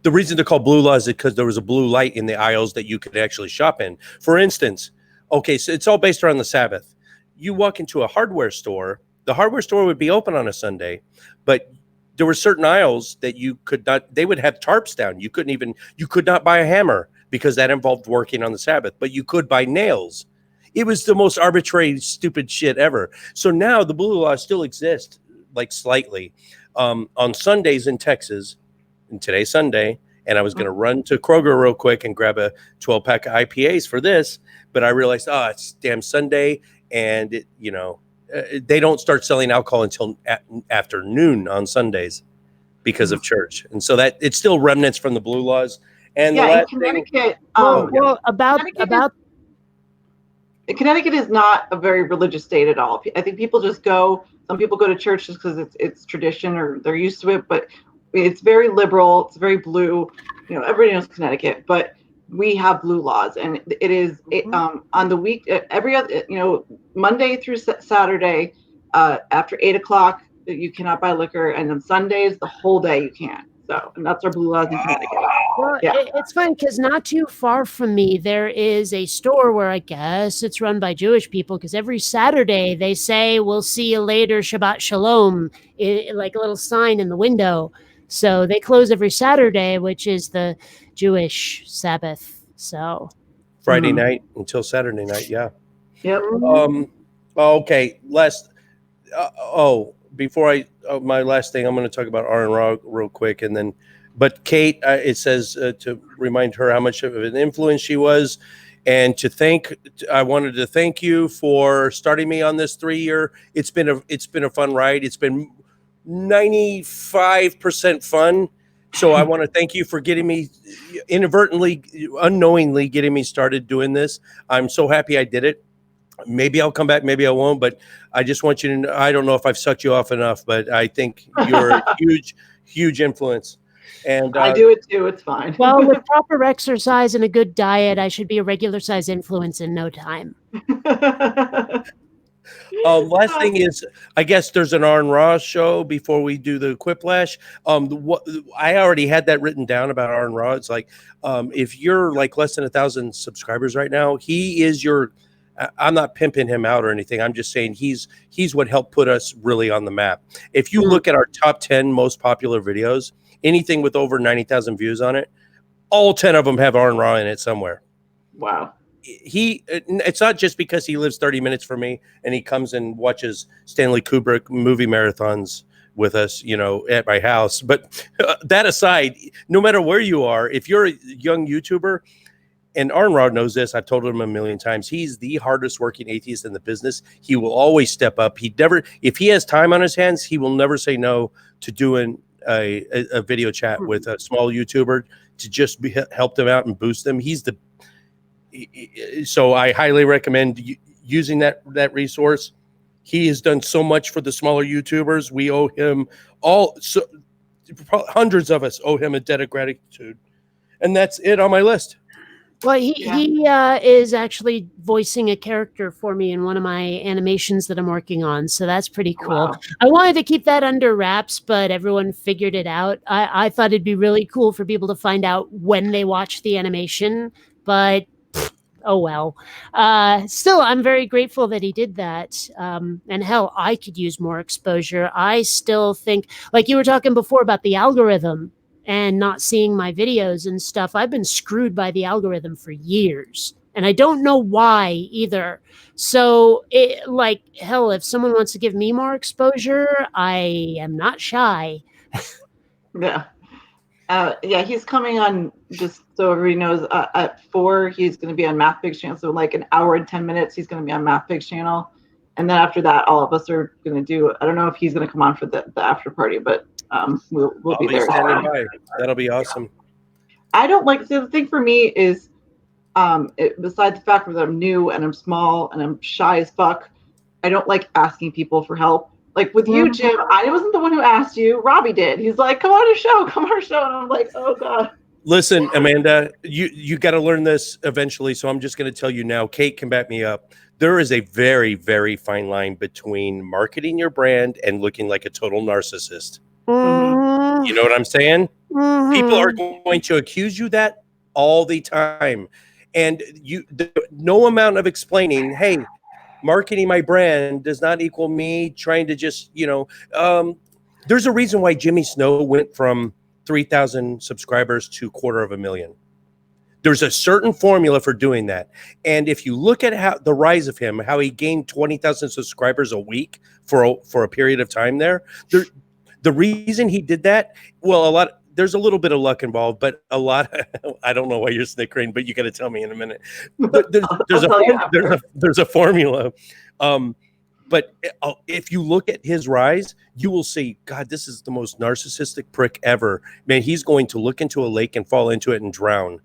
the reason they're called blue laws is because there was a blue light in the aisles that you could actually shop in. For instance, okay, so it's all based around the Sabbath. You walk into a hardware store, the hardware store would be open on a Sunday, but there were certain aisles that you could not, they would have tarps down. You could not buy a hammer because that involved working on the Sabbath, but you could buy nails. It was the most arbitrary, stupid shit ever. So now the blue laws still exist, like slightly. On Sundays in Texas, and today's Sunday, and I was going to run to Kroger real quick and grab a 12-pack of IPAs for this, but I realized, it's damn Sunday, and they don't start selling alcohol until after noon on Sundays because of church, and so that it's still remnants from the blue laws. And yeah, the last in Connecticut. Connecticut is not a very religious state at all. I think people just go. Some people go to church just because it's tradition or they're used to it, but it's very liberal. It's very blue. Everybody knows Connecticut, but we have blue laws, and it is on the week every other Monday through Saturday after 8:00 you cannot buy liquor, and on Sundays the whole day you can. So, and that's our blue laws in Connecticut. Well, it's fun because not too far from me, there is a store where I guess it's run by Jewish people because every Saturday they say, "We'll see you later, Shabbat Shalom," like a little sign in the window. So they close every Saturday, which is the Jewish Sabbath. So Friday night until Saturday night, yeah. Yep. Okay, before my last thing, I'm going to talk about R&R real quick, and then, but Kate, it says to remind her how much of an influence she was, and I wanted to thank you for starting me on this 3-year. It's been a fun ride. It's been 95% fun. So I want to thank you for getting me unknowingly getting me started doing this. I'm so happy I did it. Maybe I'll come back, maybe I won't, but I just want you to know, I don't know if I've sucked you off enough, but I think you're a huge influence. And I do it too. It's fine. Well, with proper exercise and a good diet, I should be a regular size influence in no time. last thing is, I guess there's an Arn Ross show before we do the Quiplash. I already had that written down about Arn Ross. It's like, if you're like less than 1,000 subscribers right now, he is your. I'm not pimping him out or anything. I'm just saying he's what helped put us really on the map. If you look at our top 10 most popular videos, anything with over 90,000 views on it, all 10 of them have Arn Ross in it somewhere. Wow. It's not just because he lives 30 minutes from me and he comes and watches Stanley Kubrick movie marathons with us, at my house. But that aside, no matter where you are, if you're a young YouTuber, and Arn Ross knows this, I've told him a million times, he's the hardest working atheist in the business. He will always step up. If he has time on his hands, he will never say no to doing a video chat with a small YouTuber to just help them out and boost them. So I highly recommend using that resource. He has done so much for the smaller YouTubers. We owe him hundreds of us owe him a debt of gratitude. And that's it on my list. Well, he is actually voicing a character for me in one of my animations that I'm working on, so that's pretty cool. Wow. I wanted to keep that under wraps, but everyone figured it out. I thought it'd be really cool for people to find out when they watch the animation, but oh well. Still, I'm very grateful that he did that. And hell, I could use more exposure. I still think, like you were talking before about the algorithm and not seeing my videos and stuff, I've been screwed by the algorithm for years. And I don't know why either. So, hell, if someone wants to give me more exposure, I am not shy. Yeah. He's coming on, just so everybody knows, at 4, he's going to be on MathPig's channel. So like an hour and 10 minutes, he's going to be on MathPig's channel. And then after that, all of us are going to do, I don't know if he's going to come on for the after party, but we'll be there. That'll be awesome. I don't like, so the thing for me is, besides the fact that I'm new and I'm small and I'm shy as fuck, I don't like asking people for help. Like with you, Jim, I wasn't the one who asked you. Robbie did. He's like, come on our show. And I'm like, oh God. Listen, Amanda, you got to learn this eventually. So I'm just going to tell you now, Kate can back me up. There is a very, very fine line between marketing your brand and looking like a total narcissist. Mm-hmm. You know what I'm saying? Mm-hmm. People are going to accuse you that all the time. And no amount of explaining, hey, marketing my brand does not equal me trying to just, there's a reason why Jimmy Snow went from 3,000 subscribers to 250,000. There's a certain formula for doing that. And if you look at how the rise of him, how he gained 20,000 subscribers a week for a period of time there, the reason he did that, well, there's a little bit of luck involved, but a lot. I don't know why you're snickering, but you got to tell me in a minute. There's a formula. But if you look at his rise, you will see, God, this is the most narcissistic prick ever. Man, he's going to look into a lake and fall into it and drown.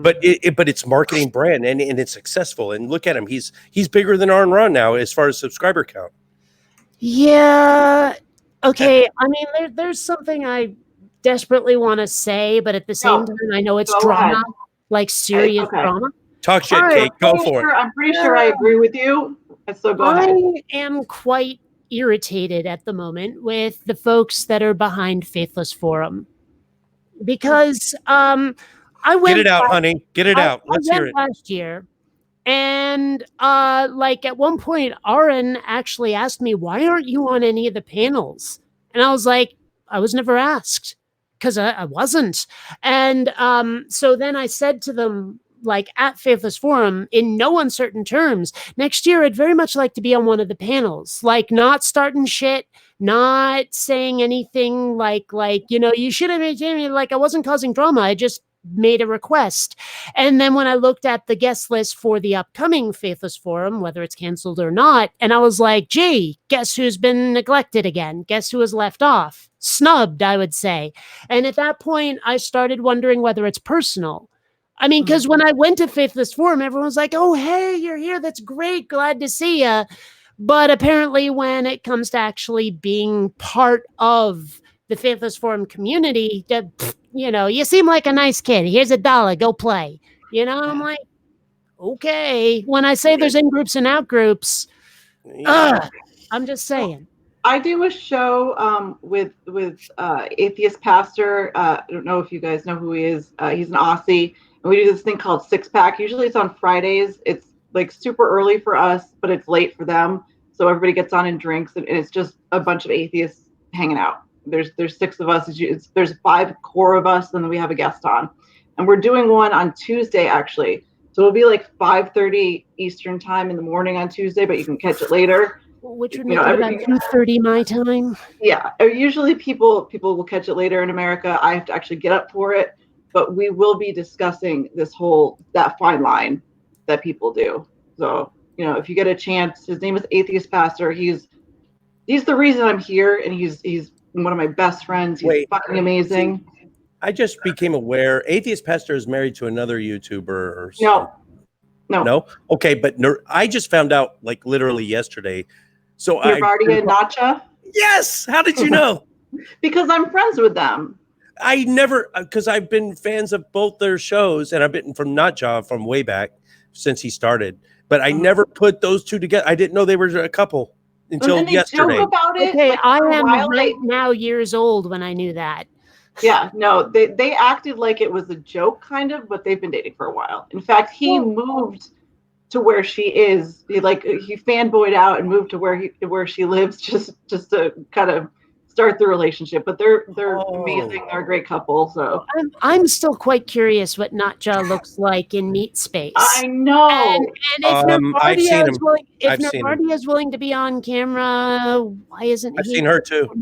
But it's marketing brand and it's successful. And look at him. He's bigger than Arn Ross now as far as subscriber count. Yeah. Okay. I mean, there's something I desperately want to say, but at the same time, I know it's drama, ahead. Like serious drama. Talk shit, Kate. Go for it. I'm pretty sure I agree with you. So go ahead. I am quite irritated at the moment with the folks that are behind Faithless Forum because I went. Get it out, honey. Get it out. Let's hear it. Last year. And at one point, Aaron actually asked me, why aren't you on any of the panels? And I was like, I was never asked because I wasn't. And so then I said to them, at Faithless Forum, in no uncertain terms, next year I'd very much like to be on one of the panels, not starting shit, not saying anything you should have made me, I wasn't causing drama. I just made a request. And then when I looked at the guest list for the upcoming Faithless Forum, whether it's canceled or not, and I was like, gee, guess who's been neglected again? Guess who was left off? Snubbed, I would say. And at that point, I started wondering whether it's personal. I mean, because when I went to Faithless Forum, everyone was like, oh, hey, you're here. That's great. Glad to see you. But apparently when it comes to actually being part of the Faithless Forum community, you seem like a nice kid. Here's $1, go play. I'm like, okay. When I say there's in groups and out groups, I'm just saying. I do a show with atheist pastor. I don't know if you guys know who he is. He's an Aussie, and we do this thing called Six Pack. Usually it's on Fridays. It's like super early for us, but it's late for them. So everybody gets on and drinks, and it's just a bunch of atheists hanging out. There's 6 of us. There's 5 core of us, and then we have a guest on, and we're doing one on Tuesday actually. So it'll be like 5:30 Eastern time in the morning on Tuesday, but you can catch it later. Which would make it about 2:30 my time. Yeah, usually people will catch it later in America. I have to actually get up for it, but we will be discussing that fine line that people do. So if you get a chance, his name is Atheist Pastor. He's the reason I'm here, and he's one of my best friends. He's fucking amazing. I just became aware Atheist Pastor is married to another YouTuber or something. No. Okay, but I just found out like literally yesterday. So Nirvardia Nacha? Yes. How did you know? Because I'm friends with them. I never, because I've been fans of both their shows, and I've been from Notjaw from way back since he started. But I never put those two together. I didn't know they were a couple until yesterday. Joke about it. Okay, I am now years old when I knew that. Yeah, no, they acted like it was a joke, kind of, but they've been dating for a while. In fact, he moved to where she is. He fanboyed out and moved to where she lives just to kind of start the relationship. But they're amazing. They're a great couple. So I'm still quite curious what Notjaw looks like in meat space. I know. And if Nirvardia is willing to be on camera, why isn't I've seen her too.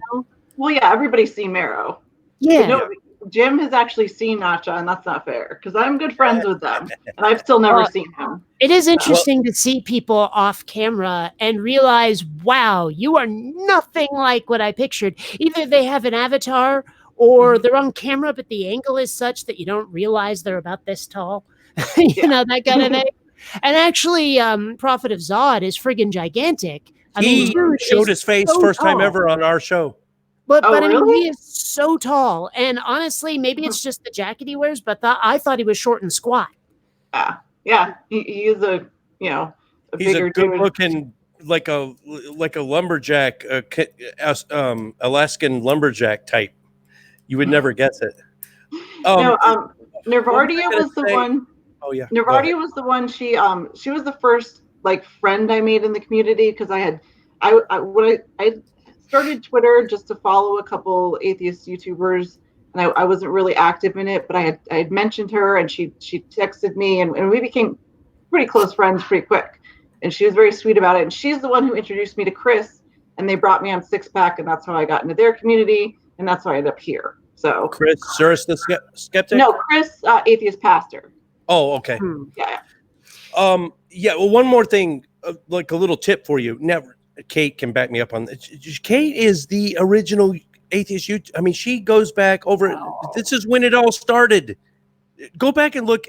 Well, yeah, everybody's seen Marrow. Yeah. No, Jim has actually seen Notjaw, and that's not fair because I'm good friends with them, and I've still never seen him. It is interesting to see people off camera and realize, wow, you are nothing like what I pictured. Either they have an avatar or they're on camera, but the angle is such that you don't realize they're about this tall. That kind of thing. And actually, Prophet of Zod is friggin' gigantic. He showed his face first time ever on our show. But really? I mean, he is so tall. And honestly, maybe it's just the jacket he wears, but I thought he was short and squat. Yeah. He is He's a good looking, like a lumberjack, Alaskan lumberjack type. You would never guess it. Nirvardia was the one. Oh yeah. Nirvardia was the one. She was the first friend I made in the community because I started Twitter just to follow a couple atheist YouTubers, and I wasn't really active in it, but I had mentioned her, and she texted me, and we became pretty close friends pretty quick, and she was very sweet about it, and she's the one who introduced me to Chris, and they brought me on Six Pack, and that's how I got into their community, and that's how I ended up here. So Chris Suris the skeptic? No, Chris Atheist Pastor. Oh, okay. Yeah. Well, one more thing, like a little tip for you. Never. Kate can back me up on this. Kate is the original atheist. I mean, she goes back over. This is when it all started. Go back and look,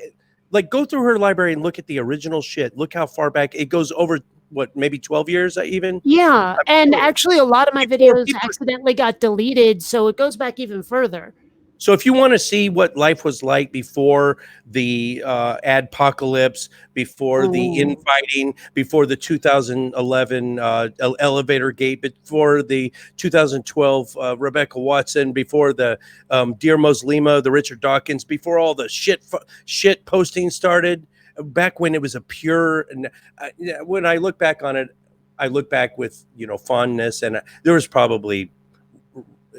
go through her library and look at the original shit. Look how far back it goes over. What, maybe 12 years even? Yeah, and actually, a lot of my videos accidentally got deleted, so it goes back even further. So if you want to see what life was like before the adpocalypse, before the infighting, before the 2011 elevator gate, before the 2012 Rebecca Watson, before the Dear Muslima, the Richard Dawkins, before all the shit posting started, back when it was a pure. When I look back on it, I look back with fondness, and there was probably.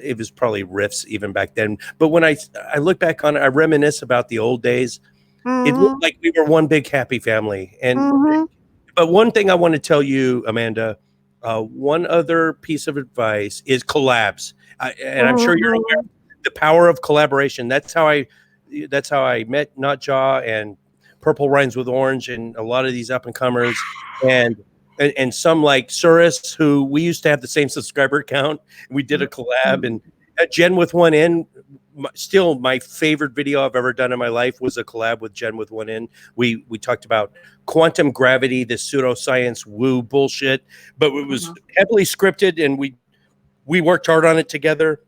It was probably riffs even back then. But when I look back on it, I reminisce about the old days. It looked like we were one big happy family. And but one thing I want to tell you, Amanda, one other piece of advice is collabs. And I'm sure you're aware of the power of collaboration. That's how I met Notjaw and Purple Rhymes with Orange and a lot of these up and comers. And some like Suris, who we used to have the same subscriber count. We did a collab, and Jen with one N. Still, my favorite video I've ever done in my life was a collab with Jen with one N. We talked about quantum gravity, this pseudoscience woo bullshit, but it was heavily scripted, and we worked hard on it together.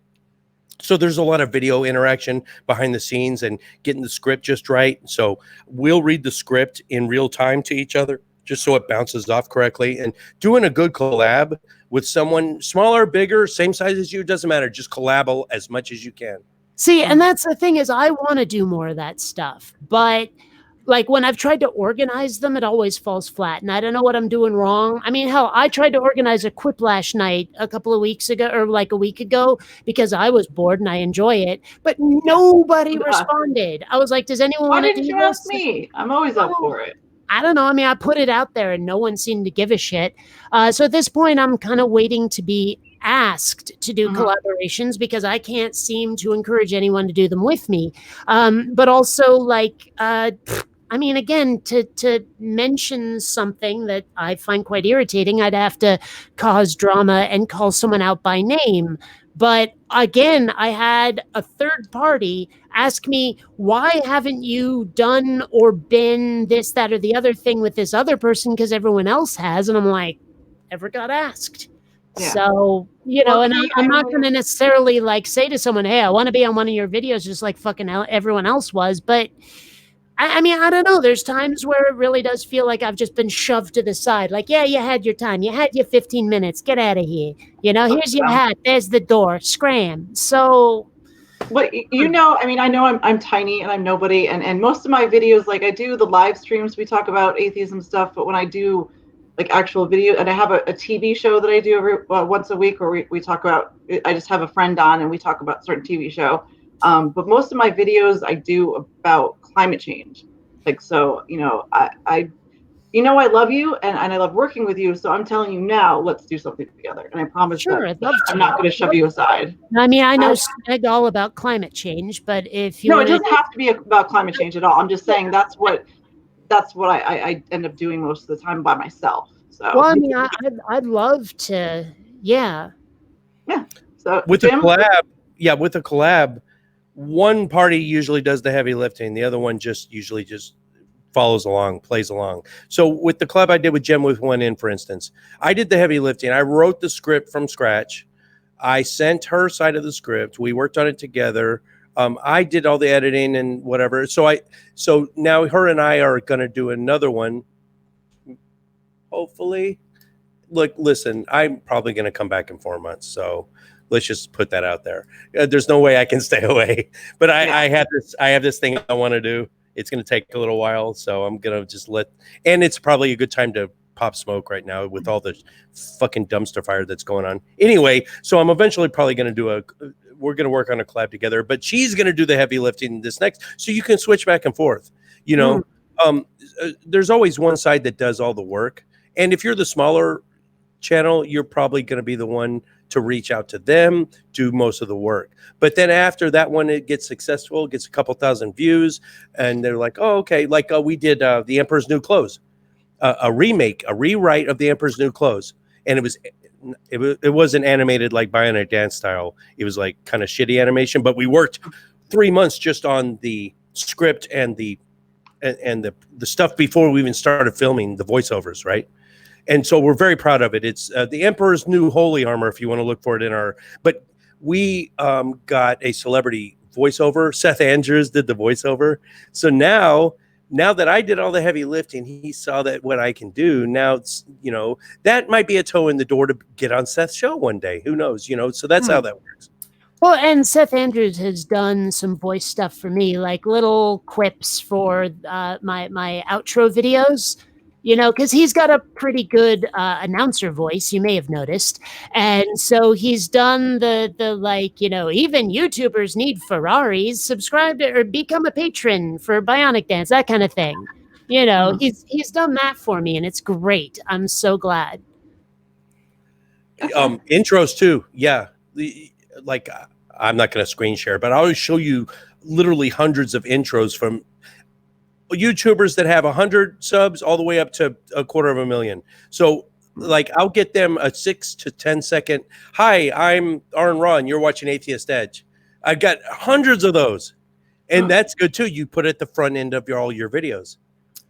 So there's a lot of video interaction behind the scenes and getting the script just right. So we'll read the script in real time to each other just so it bounces off correctly. And doing a good collab with someone smaller, bigger, same size as you, doesn't matter. Just collab as much as you can. See, and that's the thing is I want to do more of that stuff, but like when I've tried to organize them, it always falls flat, and I don't know what I'm doing wrong. I mean, hell, I tried to organize a Quiplash night a couple of weeks ago, or like a week ago, because I was bored and I enjoy it, but nobody responded. I was like, does anyone Why want to do didn't you this? ask me? I'm always up for it. I don't know. I mean, I put it out there and no one seemed to give a shit. So at this point, I'm kind of waiting to be asked to do collaborations because I can't seem to encourage anyone to do them with me. But also, like, I mean, again, to mention something that I find quite irritating, I'd have to cause drama and call someone out by name. But again, I had a third party ask me, why haven't you done or been this, that, or the other thing with this other person? Because everyone else has. And I'm like, never got asked. Yeah. So, you know, and I'm not going to necessarily like say to someone, hey, I want to be on one of your videos just like fucking everyone else was. But I mean, I don't know. There's times where it really does feel like I've just been shoved to the side. Like, yeah, you had your time. You had your 15 minutes. Get out of here. You know, here's your hat. There's the door. Scram. So. But you know, I mean, I know I'm tiny and I'm nobody. And most of my videos, like I do the live streams, we talk about atheism stuff. But when I do like actual video, and I have a TV show that I do every once a week where we talk about, I just have a friend on and we talk about a certain TV show. But most of my videos I do about climate change. Like, so, you know, I love you and I love working with you. So I'm telling you now, let's do something together. And I promise that I'm not going to shove you aside. I mean, I know Sneg all about climate change, but if you No, it doesn't have to be about climate change at all. I'm just saying that's what I end up doing most of the time by myself. So well, I mean, I'd love to, yeah. So with a collab, one party usually does the heavy lifting, the other one usually just follows along, plays along. So with the collab I did with Jem with One In, for instance, I did the heavy lifting. I wrote the script from scratch. I sent her side of the script. We worked on it together. I did all the editing and whatever. So now her and I are going to do another one. Hopefully. Look, listen, I'm probably going to come back in 4 months. So let's just put that out there. There's no way I can stay away, but I have this thing I want to do. It's going to take a little while. So I'm going to just and it's probably a good time to pop smoke right now with all the fucking dumpster fire that's going on. Anyway, so I'm eventually probably going to we're going to work on a collab together, but she's going to do the heavy lifting this next. So you can switch back and forth, you know. There's always one side that does all the work. And if you're the smaller channel, you're probably going to be the one to reach out to them, do most of the work. But then after that one, it gets successful, gets a couple thousand views, and they're like, oh, okay. Like we did The Emperor's New Clothes, a rewrite of The Emperor's New Clothes. And it wasn't animated like BionicDance style. It was like kind of shitty animation, but we worked 3 months just on the script and the stuff before we even started filming the voiceovers, right? And so we're very proud of it. It's The Emperor's New Holy Armor, if you want to look for it but we got a celebrity voiceover. Seth Andrews did the voiceover. So now that I did all the heavy lifting, he saw that what I can do. Now it's, you know, that might be a toe in the door to get on Seth's show one day. Who knows? You know, so that's how that works. Well, and Seth Andrews has done some voice stuff for me, like little quips for my outro videos, you know, because he's got a pretty good announcer voice, you may have noticed. And so he's done the like, you know, even YouTubers need Ferraris, subscribe to, or become a patron for BionicDance, that kind of thing. You know, he's done that for me, and it's great. I'm so glad. Intros too. Yeah. Like I'm not going to screen share, but I'll always show you literally hundreds of intros from YouTubers that have 100 subs all the way up to 250,000. So like I'll get them a 6 to 10 second, hi, I'm Aaron Raw and you're watching Atheist Edge. I've got hundreds of those. And that's good too. You put it at the front end of all your videos.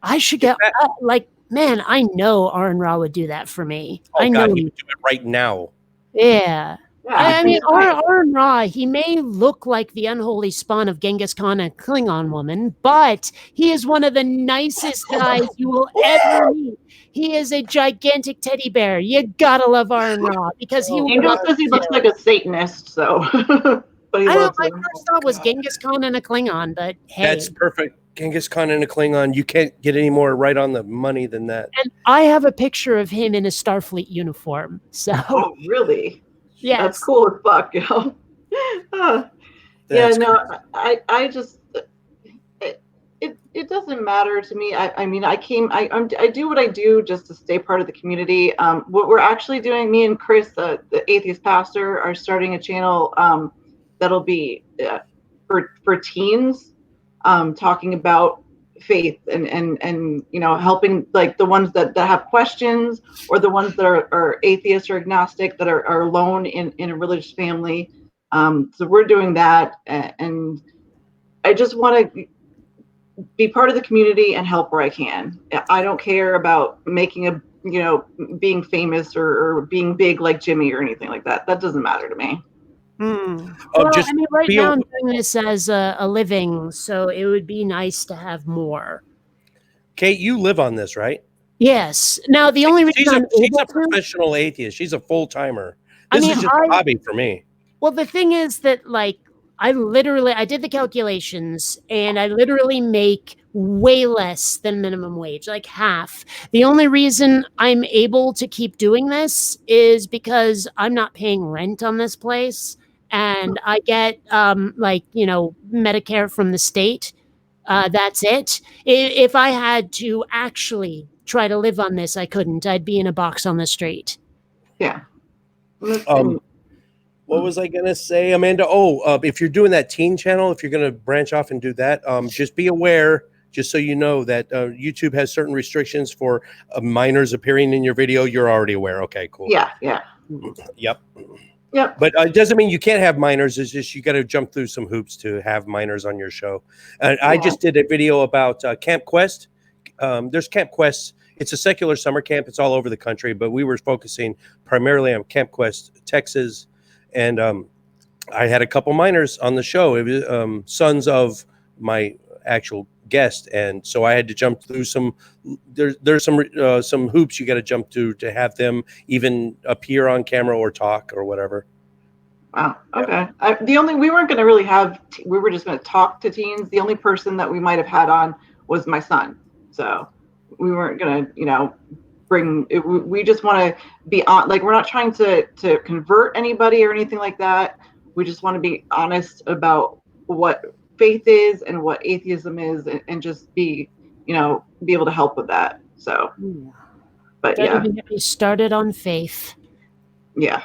I should get like, man, I know Aaron Raw would do that for me. Oh, I know God, he would do it right now. Yeah. Yeah, I mean, he's nice. Aron Ra, he may look like the unholy spawn of Genghis Khan and Klingon woman, but he is one of the nicest guys you will ever meet. He is a gigantic teddy bear. You gotta love Aron Ra because he will Angel love says he you. looks like a Satanist, so but he I know loves my him. first thought was Genghis Khan and a Klingon, but hey. That's perfect. Genghis Khan and a Klingon. You can't get any more right on the money than that. And I have a picture of him in a Starfleet uniform. So Oh, really? yes. That's cool as fuck, Yeah, no, I just it doesn't matter to me. I mean, I do what I do just to stay part of the community. What we're actually doing, me and Chris, the atheist pastor, are starting a channel that'll be for teens, talking about faith and helping like the ones that have questions, or the ones that are atheist or agnostic, that are alone in a religious family. So we're doing that, and I just want to be part of the community and help where I can. I don't care about making being famous or being big like Jimmy or anything like that. That doesn't matter to me. Well, just I mean, right be now I'm doing this as a living, so it would be nice to have more. Kate, you live on this, right? Yes. Now, the only reason She's I'm able a to, professional atheist. She's a full timer. I This mean, is just a hobby for me. well, the thing is that, like, I did the calculations, and I literally make way less than minimum wage, like half. The only reason I'm able to keep doing this is because I'm not paying rent on this place, and I get Medicare from the state. That's it. If I had to actually try to live on this, I couldn't. I'd be in a box on the street. Yeah. What was I gonna say, Amanda? If you're doing that teen channel, if you're gonna branch off and do that, just be aware, just so you know, that YouTube has certain restrictions for minors appearing in your video. You're already aware. Okay, cool. Yeah. Yep. Yep. But it doesn't mean you can't have minors. It's just you got to jump through some hoops to have minors on your show. And I just did a video about Camp Quest. There's Camp Quest. It's a secular summer camp. It's all over the country, but we were focusing primarily on Camp Quest, Texas. And I had a couple minors on the show. It was sons of my actual guest, and so I had to jump through some. There's some hoops you got to jump through to have them even appear on camera or talk or whatever. Wow. Okay. We weren't going to really have. We were just going to talk to teens. The only person that we might have had on was my son. So we weren't going to, bring. We just want to be on. Like, we're not trying to convert anybody or anything like that. We just want to be honest about what faith is and what atheism is, and just be able to help with that. So, but Don't even get me started on faith. Yeah.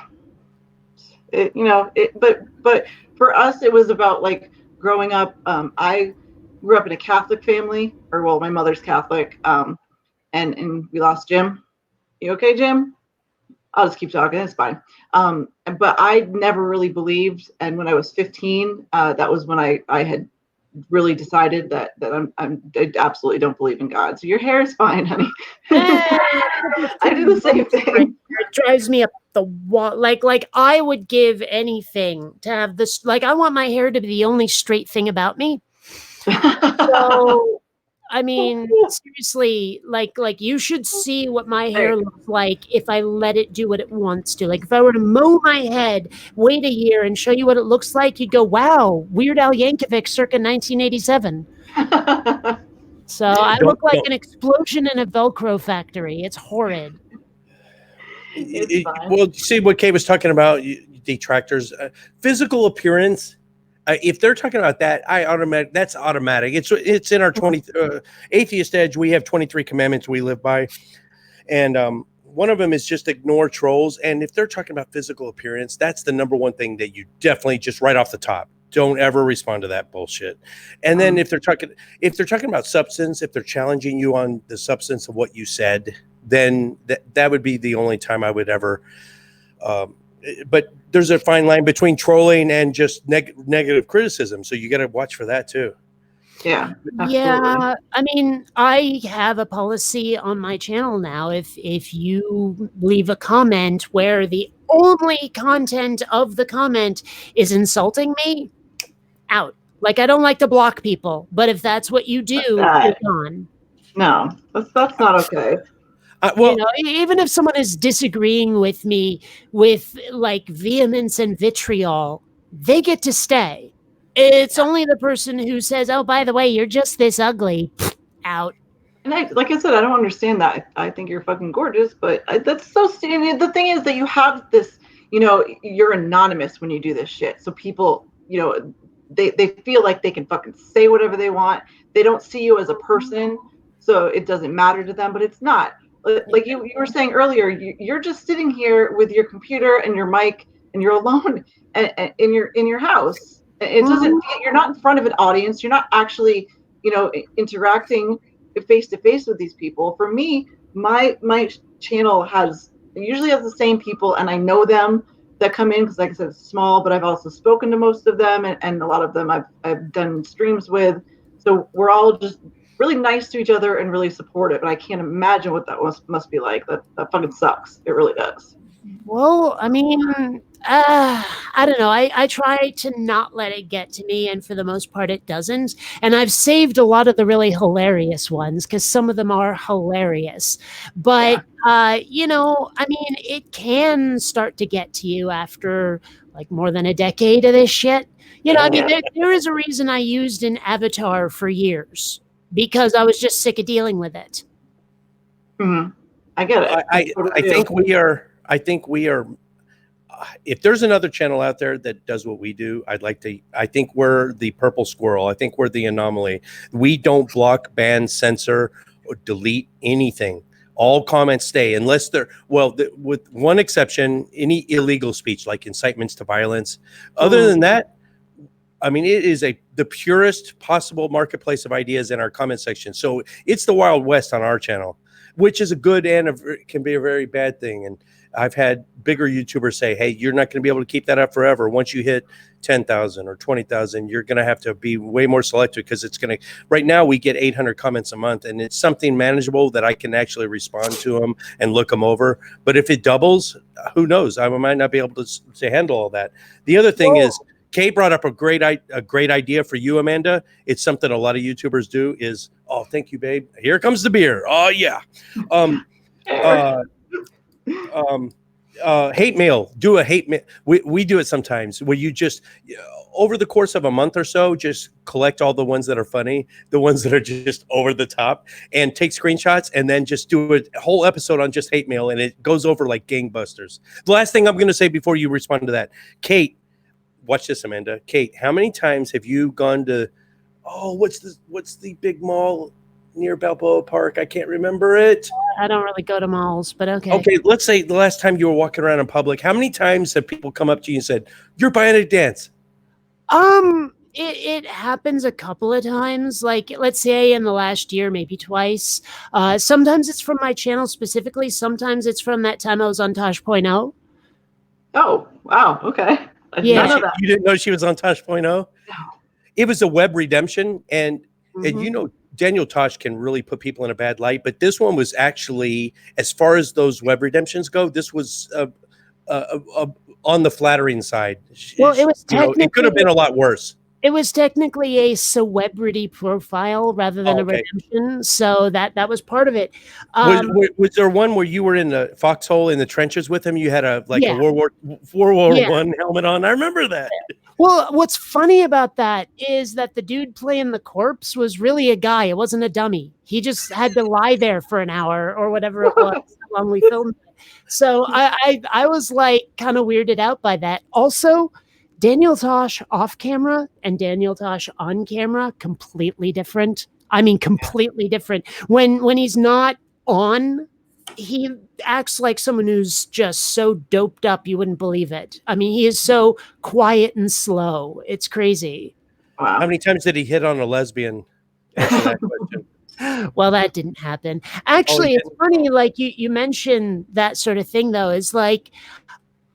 But for us, it was about like growing up. I grew up in a Catholic family, my mother's Catholic, and we lost Jim. You okay, Jim? I'll just keep talking. It's fine. But I never really believed, and when I was 15, that was when I had really decided that I absolutely don't believe in God. So your hair is fine, honey. I do the same thing. It drives me up the wall. Like I would give anything to have this. Like, I want my hair to be the only straight thing about me. So, I mean, seriously, like you should see what my hair looks like if I let it do what it wants to. Like, if I were to mow my head, wait a year, and show you what it looks like, you'd go, "Wow, Weird Al Yankovic, circa 1987." So I look like an explosion in a Velcro factory. It's horrid. Well, see what Kay was talking about, detractors, physical appearance. If they're talking about that, that's automatic. It's in our 20 Atheist Edge. We have 23 commandments we live by, and one of them is just ignore trolls. And if they're talking about physical appearance, that's the number one thing that you definitely just right off the top, don't ever respond to that bullshit. And then if they're talking about substance, if they're challenging you on the substance of what you said, then that would be the only time I would ever. But there's a fine line between trolling and just negative criticism, so you got to watch for that too. Yeah. Absolutely. Yeah. I mean, I have a policy on my channel now. If you leave a comment where the only content of the comment is insulting me, out. Like, I don't like to block people, but if that's what you do, you're gone. No, that's not okay. You know, even if someone is disagreeing with me with like vehemence and vitriol, they get to stay. It's only the person who says, "Oh, by the way, you're just this ugly," out. And like I said, I don't understand that. I think you're fucking gorgeous, but that's so. The thing is that you have this, you know, you're anonymous when you do this shit. So people, you know, they feel like they can fucking say whatever they want. They don't see you as a person, so it doesn't matter to them. But it's not. Like you were saying earlier, you're just sitting here with your computer and your mic, and you're alone in your house. It doesn't. You're not in front of an audience. You're not actually, you know, interacting face to face with these people. For me, my channel usually has the same people, and I know them that come in because, like I said, it's small. But I've also spoken to most of them, and a lot of them I've done streams with. So we're all just really nice to each other and really supportive. And I can't imagine what that must be like. That fucking sucks. It really does. Well, I mean, I don't know. I try to not let it get to me, and for the most part, it doesn't. And I've saved a lot of the really hilarious ones because some of them are hilarious. But, you know, I mean, it can start to get to you after like more than a decade of this shit. You know, I mean, there is a reason I used an avatar for years because I was just sick of dealing with it. Mm-hmm. I get it. I think we are. I think we are. If there's another channel out there that does what we do, I think we're the purple squirrel. I think we're the anomaly. We don't block, ban, censor, or delete anything. All comments stay unless they're, with one exception, any illegal speech like incitements to violence. Other than that, I mean, it is the purest possible marketplace of ideas in our comment section. So it's the Wild West on our channel, which is a good and can be a very bad thing. And I've had bigger YouTubers say, hey, you're not going to be able to keep that up forever. Once you hit 10,000 or 20,000, you're going to have to be way more selective because it's going to, right now we get 800 comments a month and it's something manageable that I can actually respond to them and look them over. But if it doubles, who knows? I might not be able to handle all that. The other thing is, Kate brought up a great idea for you, Amanda. It's something a lot of YouTubers do is, oh, thank you, babe. Here comes the beer. Oh, yeah. Hate mail. Do a hate mail. We do it sometimes where you just, over the course of a month or so, just collect all the ones that are funny, the ones that are just over the top, and take screenshots and then just do a whole episode on just hate mail. And it goes over like gangbusters. The last thing I'm going to say before you respond to that, Kate, watch this, Amanda. Kate, how many times have you gone to, what's the big mall near Balboa Park? I can't remember it. I don't really go to malls, but okay. Okay, let's say the last time you were walking around in public, how many times have people come up to you and said, you're BionicDance? It happens a couple of times, like let's say in the last year, maybe twice. Sometimes it's from my channel specifically. Sometimes it's from that time I was on Tosh.0. Oh, wow. Okay. Yeah. You didn't know she was on Tosh.0? No. It was a web redemption. And you know, Daniel Tosh can really put people in a bad light. But this one was actually, as far as those web redemptions go, this was on the flattering side. Well, it was it could have been a lot worse. It was technically a celebrity profile rather than a redemption, so that was part of it. Was there one where you were in the foxhole in the trenches with him? You had a World War I helmet on. I remember that. Well, what's funny about that is that the dude playing the corpse was really a guy. It wasn't a dummy. He just had to lie there for an hour or whatever it was how long we filmed it. So I was like kind of weirded out by that. Also, Daniel Tosh off camera and Daniel Tosh on camera, completely different. I mean, completely different. When he's not on, he acts like someone who's just so doped up you wouldn't believe it. I mean, he is so quiet and slow. It's crazy. Wow. How many times did he hit on a lesbian? Answer that question. Well, that didn't happen. Actually, it's funny, like you mentioned that sort of thing, though, is like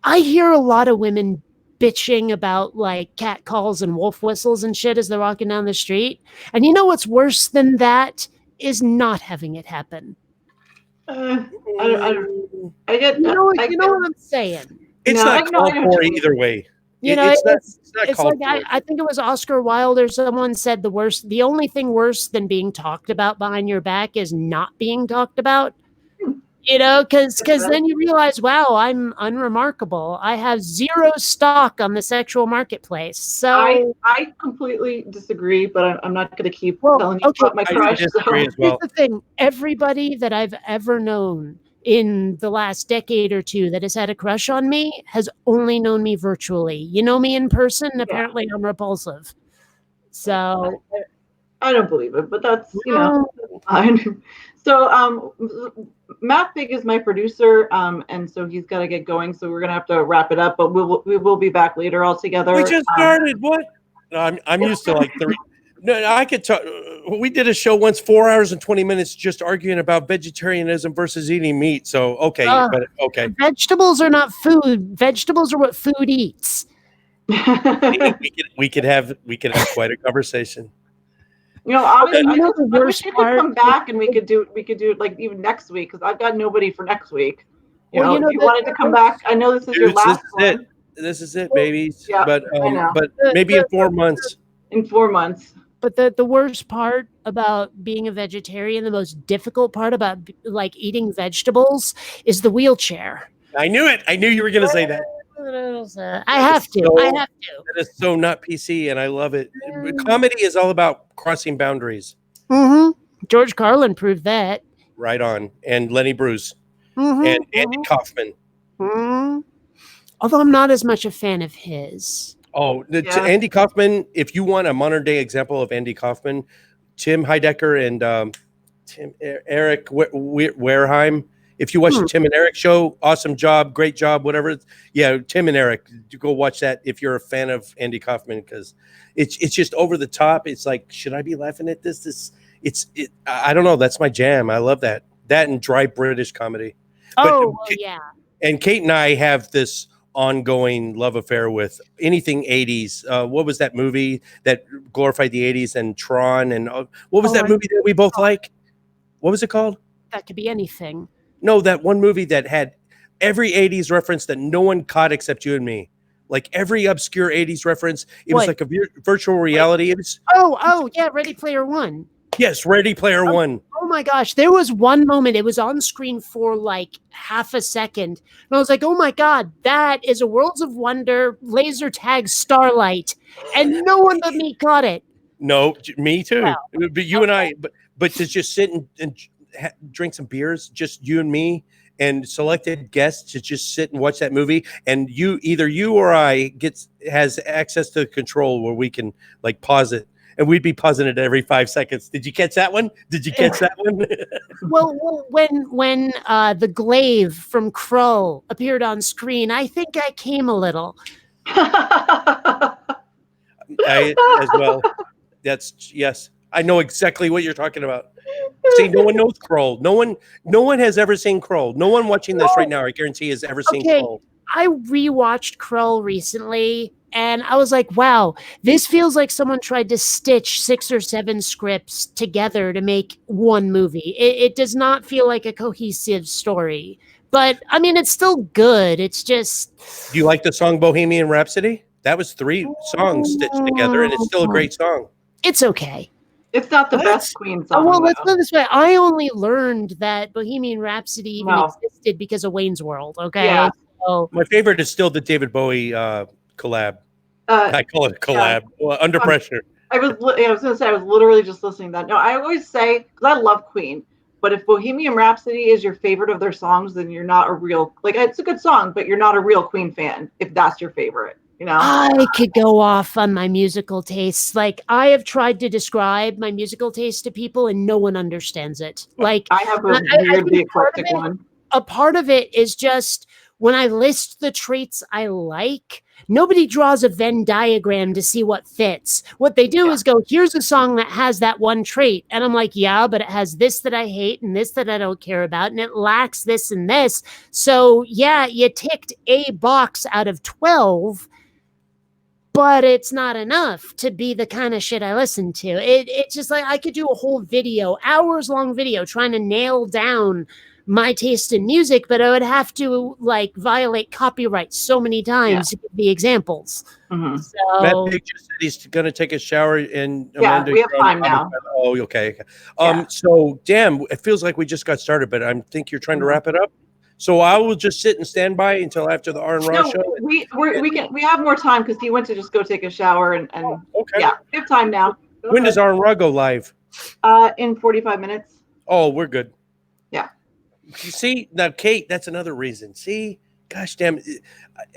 I hear a lot of women bitching about like cat calls and wolf whistles and shit as they're walking down the street. And you know what's worse than that is not having it happen. I get you know what I'm saying. It's No, not I know called what for you mean. either way. You know, It's not it's called like for. I think it was Oscar Wilde or someone said the only thing worse than being talked about behind your back is not being talked about. You know, because then you realize, wow, I'm unremarkable. I have zero stock on the sexual marketplace. So I completely disagree, but I'm not going to keep telling you okay, about my I crush. disagree So. as here's well. the thing: everybody that I've ever known in the last decade or two that has had a crush on me has only known me virtually. You know me in person, and apparently I'm repulsive. So I don't believe it, but that's no. fine. So Matt Big is my producer, and so he's got to get going. So we're gonna have to wrap it up, but we will be back later all together. We just started. What? No, I'm used to like 3. No, I could talk. We did a show once, 4 hours and 20 minutes, just arguing about vegetarianism versus eating meat. So okay, but okay. Vegetables are not food. Vegetables are what food eats. We could have quite a conversation. Honestly, You know the I wish worst you could part? come back and we could do it like even next week because I've got nobody for next week. Well, you know, if you wanted to come back, I know this is your Dudes, this last is one. it. This is it, babies. Yeah, But I know. maybe in 4 months. In 4 months. But the worst part about being a vegetarian, the most difficult part about like eating vegetables is the wheelchair. I knew it. I knew you were going to say that. I have to. That is so not PC, and I love it. Comedy is all about crossing boundaries. Mm-hmm. George Carlin proved that. Right on. And Lenny Bruce. Mm-hmm. And Andy Kaufman. Mm-hmm. Although I'm not as much a fan of his. Oh, Andy Kaufman, if you want a modern day example of Andy Kaufman, Tim Heidecker and Eric Wareheim. If you watch the Tim and Eric show, awesome job, great job, whatever. Yeah, Tim and Eric, go watch that if you're a fan of Andy Kaufman because it's just over the top. It's like, should I be laughing at this? I don't know. That's my jam. I love that. That and dry British comedy. Yeah. And Kate and I have this ongoing love affair with anything 80s. What was that movie that glorified the 80s and Tron? And what was that movie that we both like? What was it called? That could be anything. No, that one movie that had every 80s reference that no one caught except you and me. Like every obscure 80s reference. It was like a virtual reality. It was, yeah, Ready Player One. Yes, Ready Player One. Oh my gosh, there was one moment, it was on screen for like half a second. And I was like, oh my God, that is a Worlds of Wonder laser tag starlight. And no one but me caught it. No, me too. Well, but you and I, but to just sit and drink some beers, just you and me and selected guests to just sit and watch that movie. And either you or I has access to the control where we can like pause it. And we'd be pausing it every 5 seconds. Did you catch that one? Well, when the glaive from Krull appeared on screen, I think I came a little. I as well. Yes. I know exactly what you're talking about. See, no one knows Krull. No one has ever seen Krull. No one watching this right now, I guarantee, has ever seen Krull. I rewatched Krull recently. And I was like, wow, this feels like someone tried to stitch 6 or 7 scripts together to make one movie. It does not feel like a cohesive story. But, I mean, it's still good. It's just... Do you like the song Bohemian Rhapsody? That was 3 songs stitched together, and it's still a great song. It's okay. It's not the best Queen song. Well, let's put it this way. I only learned that Bohemian Rhapsody even existed because of Wayne's World, okay? Yeah. So, my favorite is still the David Bowie collab. I call it a collab. Under Pressure. I was going to say, I was literally just listening to that. No, I always say, because I love Queen, but if Bohemian Rhapsody is your favorite of their songs, then you're not a real, it's a good song, but you're not a real Queen fan if that's your favorite, I could go off on my musical tastes. Like, I have tried to describe my musical taste to people and no one understands it. Like, I have a weirdly eclectic one. A part of it is just when I list the traits I like, nobody draws a Venn diagram to see what fits. What they do is go, here's a song that has that one trait. And I'm like, yeah, but it has this that I hate and this that I don't care about. And it lacks this and this. So yeah, you ticked a box out of 12, but it's not enough to be the kind of shit I listen to. It's just like I could do a whole video, hours long video trying to nail down my taste in music, but I would have to like violate copyright so many times to give the examples. Mm-hmm. Matt So Big just said he's going to take a shower, and Yeah, Amanda, we have you're on time comic now. time. Oh, okay. Yeah. So damn, it feels like we just got started, but I think you're trying to wrap it up. So I will just sit and stand by until after the R and Raw No, show. we have more time because he went to just go take a shower and Okay. yeah, we have time now. When does R and Raw go live? In 45 minutes. Oh, we're good. Yeah. You see, now Kate, that's another reason. See, gosh damn,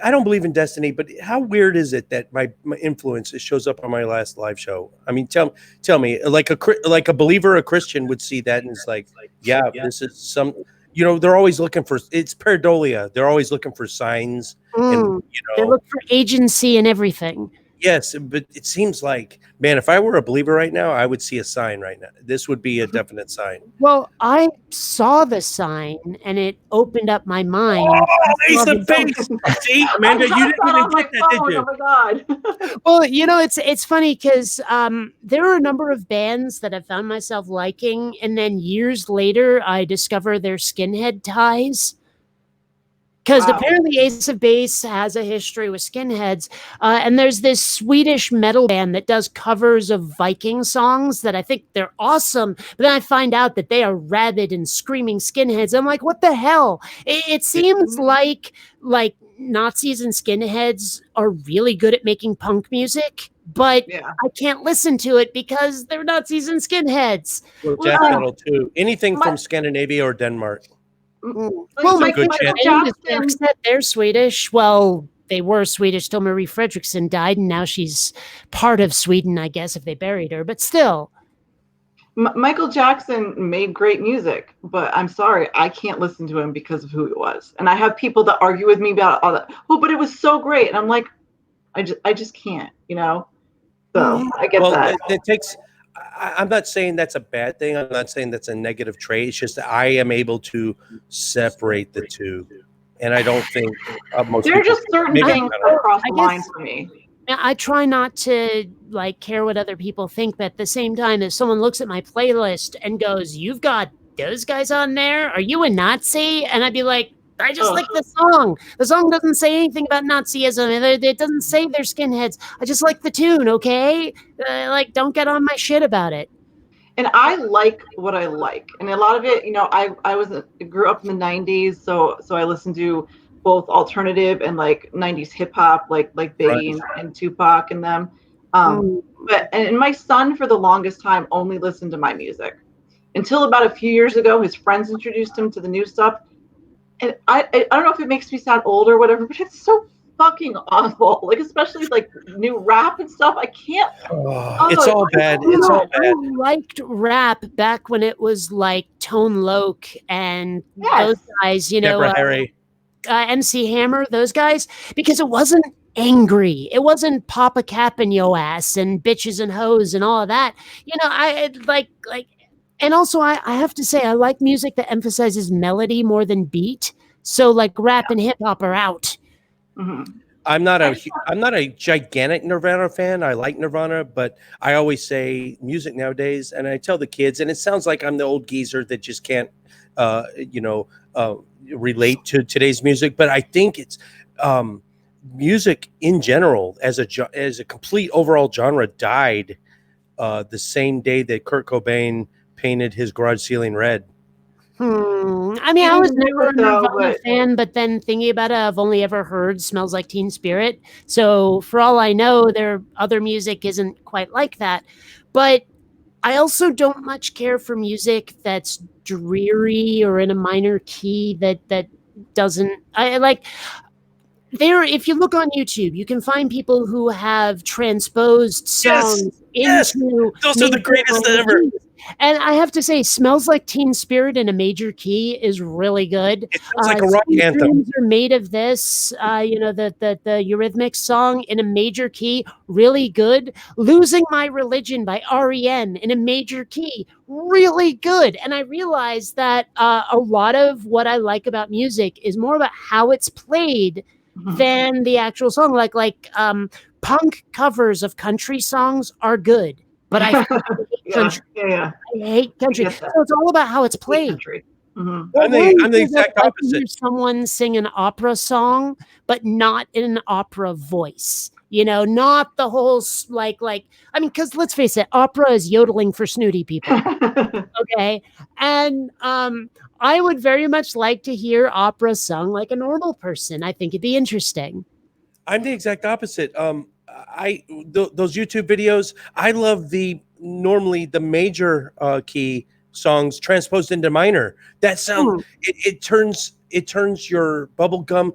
I don't believe in destiny, but how weird is it that my influence shows up on my last live show? I mean, tell me, like a believer, a Christian would see that and it's like, yeah, this is some. You know, they're always looking for, it's pareidolia. They're always looking for signs, and they look for agency and everything. Yes, but it seems like, man, if I were a believer right now, I would see a sign right now. This would be a definite sign. Well, I saw the sign and it opened up my mind. Oh, ace of base. See, Amanda, you didn't even get that, did you? Oh my God. Well, it's funny because there are a number of bands that I found myself liking, and then years later, I discover their skinhead ties. Because apparently Ace of Base has a history with skinheads. And there's this Swedish metal band that does covers of Viking songs that I think they're awesome. But then I find out that they are rabid and screaming skinheads. I'm like, what the hell? It seems like Nazis and skinheads are really good at making punk music, but I can't listen to it because they're Nazis and skinheads. Well, death metal too. Anything from Scandinavia or Denmark. Well, Michael Jackson said they're Swedish. Well, they were Swedish till Marie Fredriksson died, and now she's part of Sweden, I guess, if they buried her. But still, Michael Jackson made great music, but I'm sorry, I can't listen to him because of who he was. And I have people that argue with me about all that. Oh, but it was so great, and I'm like, I just can't, you know. So I get that. It takes. I'm not saying that's a bad thing. I'm not saying that's a negative trait. It's just that I am able to separate the two, and I don't think most there are people just certain things that cross the line for me. I try not to like care what other people think, but at the same time, if someone looks at my playlist and goes, "You've got those guys on there, are you a Nazi?" and I'd be like, I just like the song. The song doesn't say anything about Nazism. It doesn't say they're skinheads. I just like the tune, okay? Like, don't get on my shit about it. And I like what I like, and a lot of it, you know, I grew up in the '90s, so I listened to both alternative and like '90s hip hop, like Biggie and Tupac and them. But my son for the longest time only listened to my music until about a few years ago. His friends introduced him to the new stuff. And I don't know if it makes me sound old or whatever, but it's so fucking awful. Like, especially like new rap and stuff. I can't. It's all bad. It's all bad. I liked rap back when it was like Tone Loc and those guys, you know, MC Hammer, those guys, because it wasn't angry. It wasn't Papa Cap and yo ass and bitches and hoes and all of that. You know, I like. And also, I have to say, I like music that emphasizes melody more than beat. So, like, rap and hip hop are out. I'm not a gigantic Nirvana fan. I like Nirvana, but I always say music nowadays, and I tell the kids, and it sounds like I'm the old geezer that just can't, relate to today's music. But I think it's music in general, as a complete overall genre, died the same day that Kurt Cobain painted his garage ceiling red. I mean, I was never a Nirvana fan, but then thinking about it, I've only ever heard "Smells Like Teen Spirit." So for all I know, their other music isn't quite like that. But I also don't much care for music that's dreary or in a minor key that doesn't. I like. If you look on YouTube, you can find people who have transposed songs into. Those are the greatest ever. And I have to say, "Smells Like Teen Spirit" in a major key is really good. It sounds like a rock anthem. Are made of this, the Eurythmics song in a major key, really good. "Losing My Religion" by REM in a major key, really good. And I realized that a lot of what I like about music is more about how it's played than the actual song. Like punk covers of country songs are good. But I hate country. I hate country. So it's all about how it's played. Mhm. Well, I'm the volunteers exact like to hear opposite. someone sing an opera song, but not in an opera voice. You know, not the whole I mean, because let's face it, opera is yodeling for snooty people. Okay, and I would very much like to hear opera sung like a normal person. I think it'd be interesting. I'm the exact opposite. Those YouTube videos, I love normally the major key songs transposed into minor. That sound Hmm. it turns your bubble gum.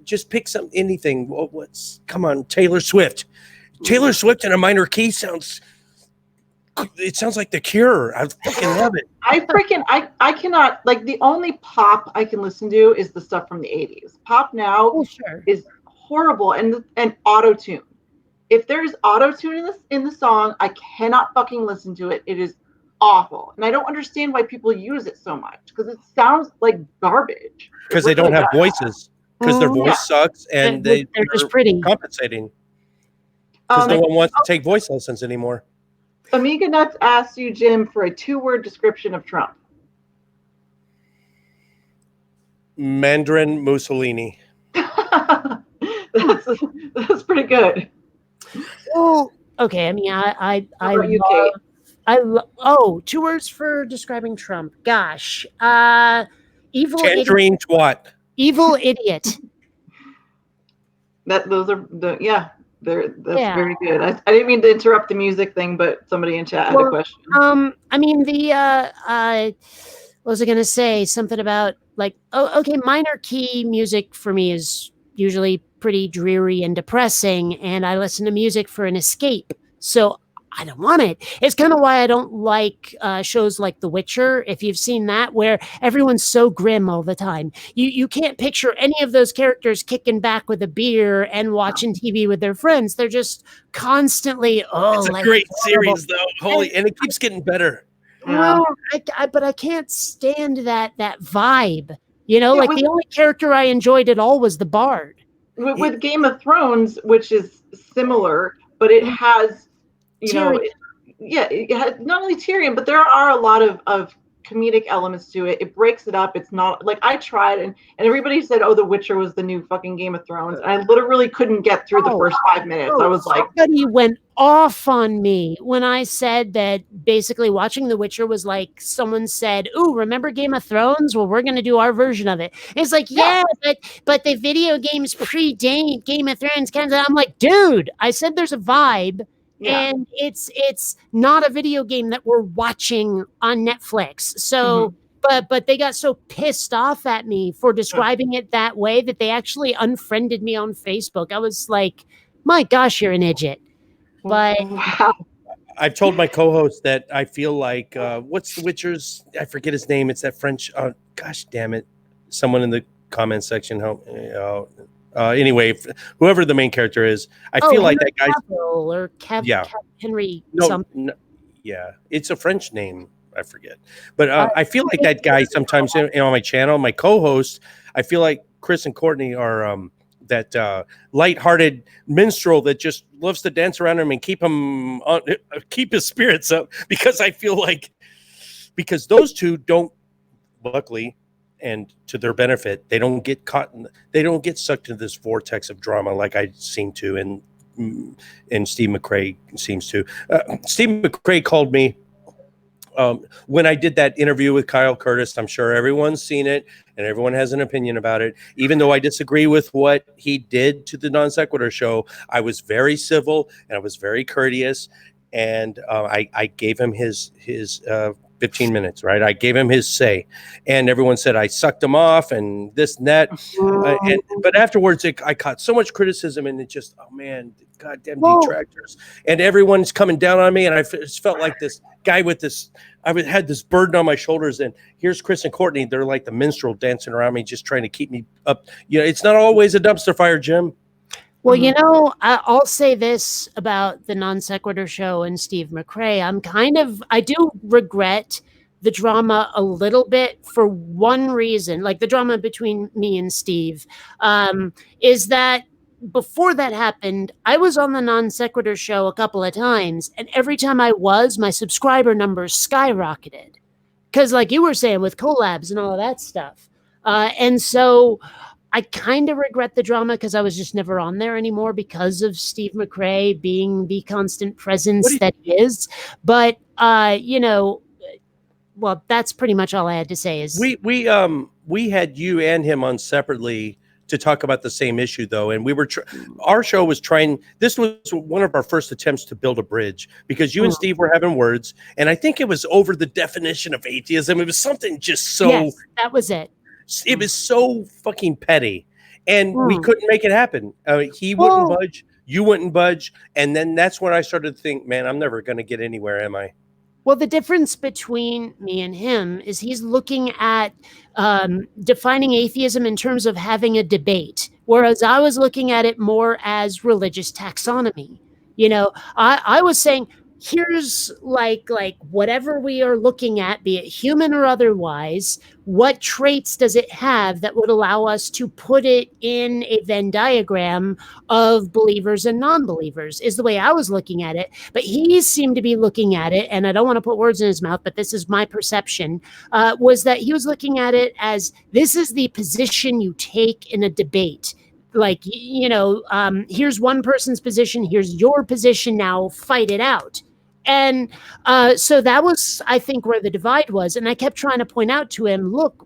Just pick anything. Come on, Taylor Swift. Taylor Swift in a minor key sounds. It sounds like The Cure. I fucking love it. I cannot, like, the only pop I can listen to is the stuff from the 80s. Pop now Oh, sure. is horrible, and auto tune. If there's auto tune in the song, I cannot fucking listen to it. It is awful, and I don't understand why people use it so much, because it sounds like garbage. Because they don't have voices. Because their Mhm. voice sucks, and They're just pretty. compensating. Because no one wants to take voice lessons anymore. Amiga Nuts asked you, Jim, for a 2-word description of Trump. Mandarin Mussolini. That's pretty good. Well, okay. I mean, I How about you, love, Kate? 2 words for describing Trump. Gosh, evil idiot. Tangerine twat. Evil idiot. Those are the that's Yeah. very good. I didn't mean to interrupt the music thing, but somebody in chat had a question. I mean, what was I gonna say? Something about like, oh, okay, minor key music for me is usually pretty dreary and depressing, and I listen to music for an escape. So I don't want it. It's kind of why I don't like shows like The Witcher, if you've seen that, where everyone's so grim all the time. You can't picture any of those characters kicking back with a beer and watching TV with their friends. They're just constantly, It's a great series, though. And it keeps getting better. Well, but I can't stand that vibe. You know, like the only character I enjoyed at all was the bard. With Game of Thrones, which is similar, but it has, it has not only Tyrion, but there are a lot of comedic elements to it. It breaks it up. It's not like, I tried, and everybody said, "Oh, The Witcher was the new fucking Game of Thrones." And I literally couldn't get through the first 5 minutes. I was like, somebody went off on me when I said that basically watching The Witcher was like someone said, "Ooh, remember Game of Thrones? Well, we're going to do our version of it." And it's like, yeah, but the video games predate Game of Thrones. I'm like, dude, I said there's a vibe. Yeah. And it's not a video game that we're watching on Netflix. So, but they got so pissed off at me for describing it that way that they actually unfriended me on Facebook. I was like, my gosh, you're an idiot. But wow. I've told my co-host that I feel like what's The Witcher's? I forget his name. It's that French. Gosh damn it! Someone in the comment section help. Anyway, whoever the main character is, I feel like that guy. Or Henry. No, yeah, it's a French name. I forget, but I feel like that guy sometimes on my channel, my co-host. I feel like Chris and Courtney are that lighthearted minstrel that just loves to dance around him and keep his spirits up. Because I feel like those two don't, luckily, and to their benefit, they don't get they don't get sucked into this vortex of drama like I seem to, and Steve McRae seems to. Steve McRae called me when I did that interview with Kyle Curtis. I'm sure everyone's seen it and everyone has an opinion about it. Even though I disagree with what he did to the Non Sequitur show, I was very civil and I was very courteous, and I gave him his 15 minutes, right? I gave him his say, and everyone said I sucked him off and this and that. But afterwards, I caught so much criticism, and it just, oh man, goddamn detractors, and everyone's coming down on me, and I just felt like this guy with this. I had this burden on my shoulders, and here's Chris and Courtney. They're like the minstrel dancing around me, just trying to keep me up. You know, it's not always a dumpster fire, Jim. Well, you know, I'll say this about the Non Sequitur show and Steve McRae. I do regret the drama a little bit for one reason, like the drama between me and Steve, is that before that happened, I was on the Non Sequitur show a couple of times, and every time I was, my subscriber numbers skyrocketed. because like you were saying with collabs and all of that stuff. And so I kind of regret the drama because I was just never on there anymore because of Steve McRae being the constant presence that he is. But you know, well, that's pretty much all I had to say. Is we had you and him on separately to talk about the same issue, though, and we were our show was trying. This was one of our first attempts to build a bridge because you and Steve were having words, and I think it was over the definition of atheism. It was something just so. Yes, that was it. It was so fucking petty, and we couldn't make it happen. He wouldn't budge, you wouldn't budge, and then that's when I started to think, man, I'm never going to get anywhere, am I? Well, the difference between me and him is he's looking at defining atheism in terms of having a debate, whereas I was looking at it more as religious taxonomy. You know, I was saying, here's like whatever we are looking at, be it human or otherwise, what traits does it have that would allow us to put it in a Venn diagram of believers and non-believers is the way I was looking at it. But he seemed to be looking at it, and I don't want to put words in his mouth, but this is my perception, was that he was looking at it as this is the position you take in a debate. Like, you know, here's one person's position, here's your position, now fight it out. And so that was, I think, where the divide was. And I kept trying to point out to him, look,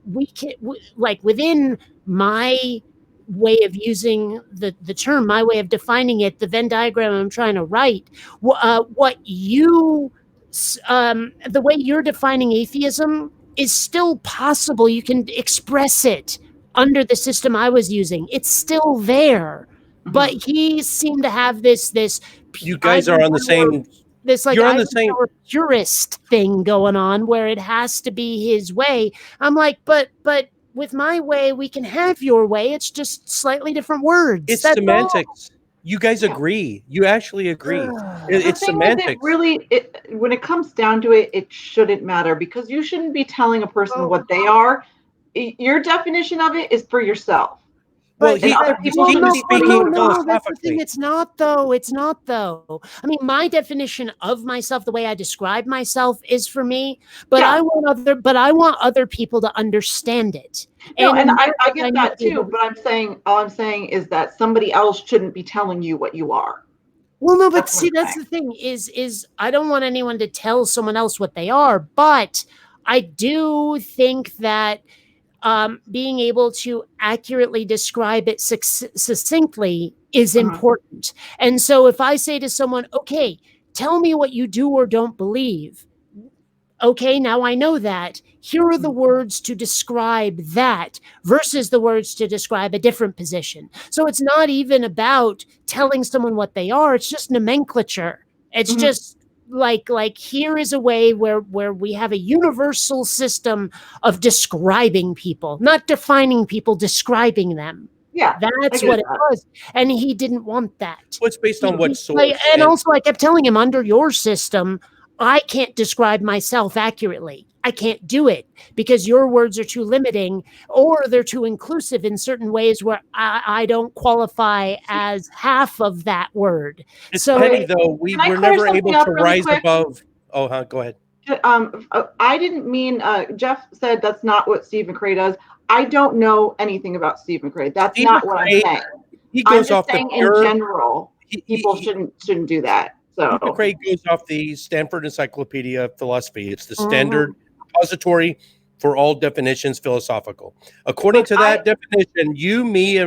like within my way of using the term, my way of defining it, the Venn diagram I'm trying to write, what you, the way you're defining atheism is still possible. You can express it under the system I was using. It's still there. But he seemed to have this you guys are on the same this like you're on the same purist thing going on where it has to be his way. I'm like, but with my way, we can have your way. It's just slightly different words. It's semantics. You guys agree. You actually agree. It's semantics. When it comes down to it, it shouldn't matter because you shouldn't be telling a person what they are. Your definition of it is for yourself. Well, he's speaking philosophically. It's not though. It's not though. I mean, my definition of myself, the way I describe myself, is for me. But I want other people to understand it. No, and I get that too. But all I'm saying is that somebody else shouldn't be telling you what you are. Well, no, but see, that's the thing is I don't want anyone to tell someone else what they are, but I do think that being able to accurately describe it succinctly is important. And so if I say to someone, okay, tell me what you do or don't believe. Okay, now I know that. Here are the words to describe that versus the words to describe a different position. So it's not even about telling someone what they are. It's just nomenclature. It's just like here is a way where we have a universal system of describing people, not defining people, describing them. Yeah, that's what it was, and he didn't want that. What's based on what source? And also, I kept telling him, under your system, I can't describe myself accurately. I can't do it because your words are too limiting or they're too inclusive in certain ways where I don't qualify as half of that word. It's petty, though. We were never able to rise above. Oh, go ahead. I didn't mean, Jeff said that's not what Steve McRae does. I don't know anything about Steve McRae. That's Steve not McRae, what I'm saying. He goes off saying in general, people shouldn't do that. So McRae goes off the Stanford Encyclopedia of Philosophy. It's the standard repository for all definitions philosophical. According to that definition, you, me,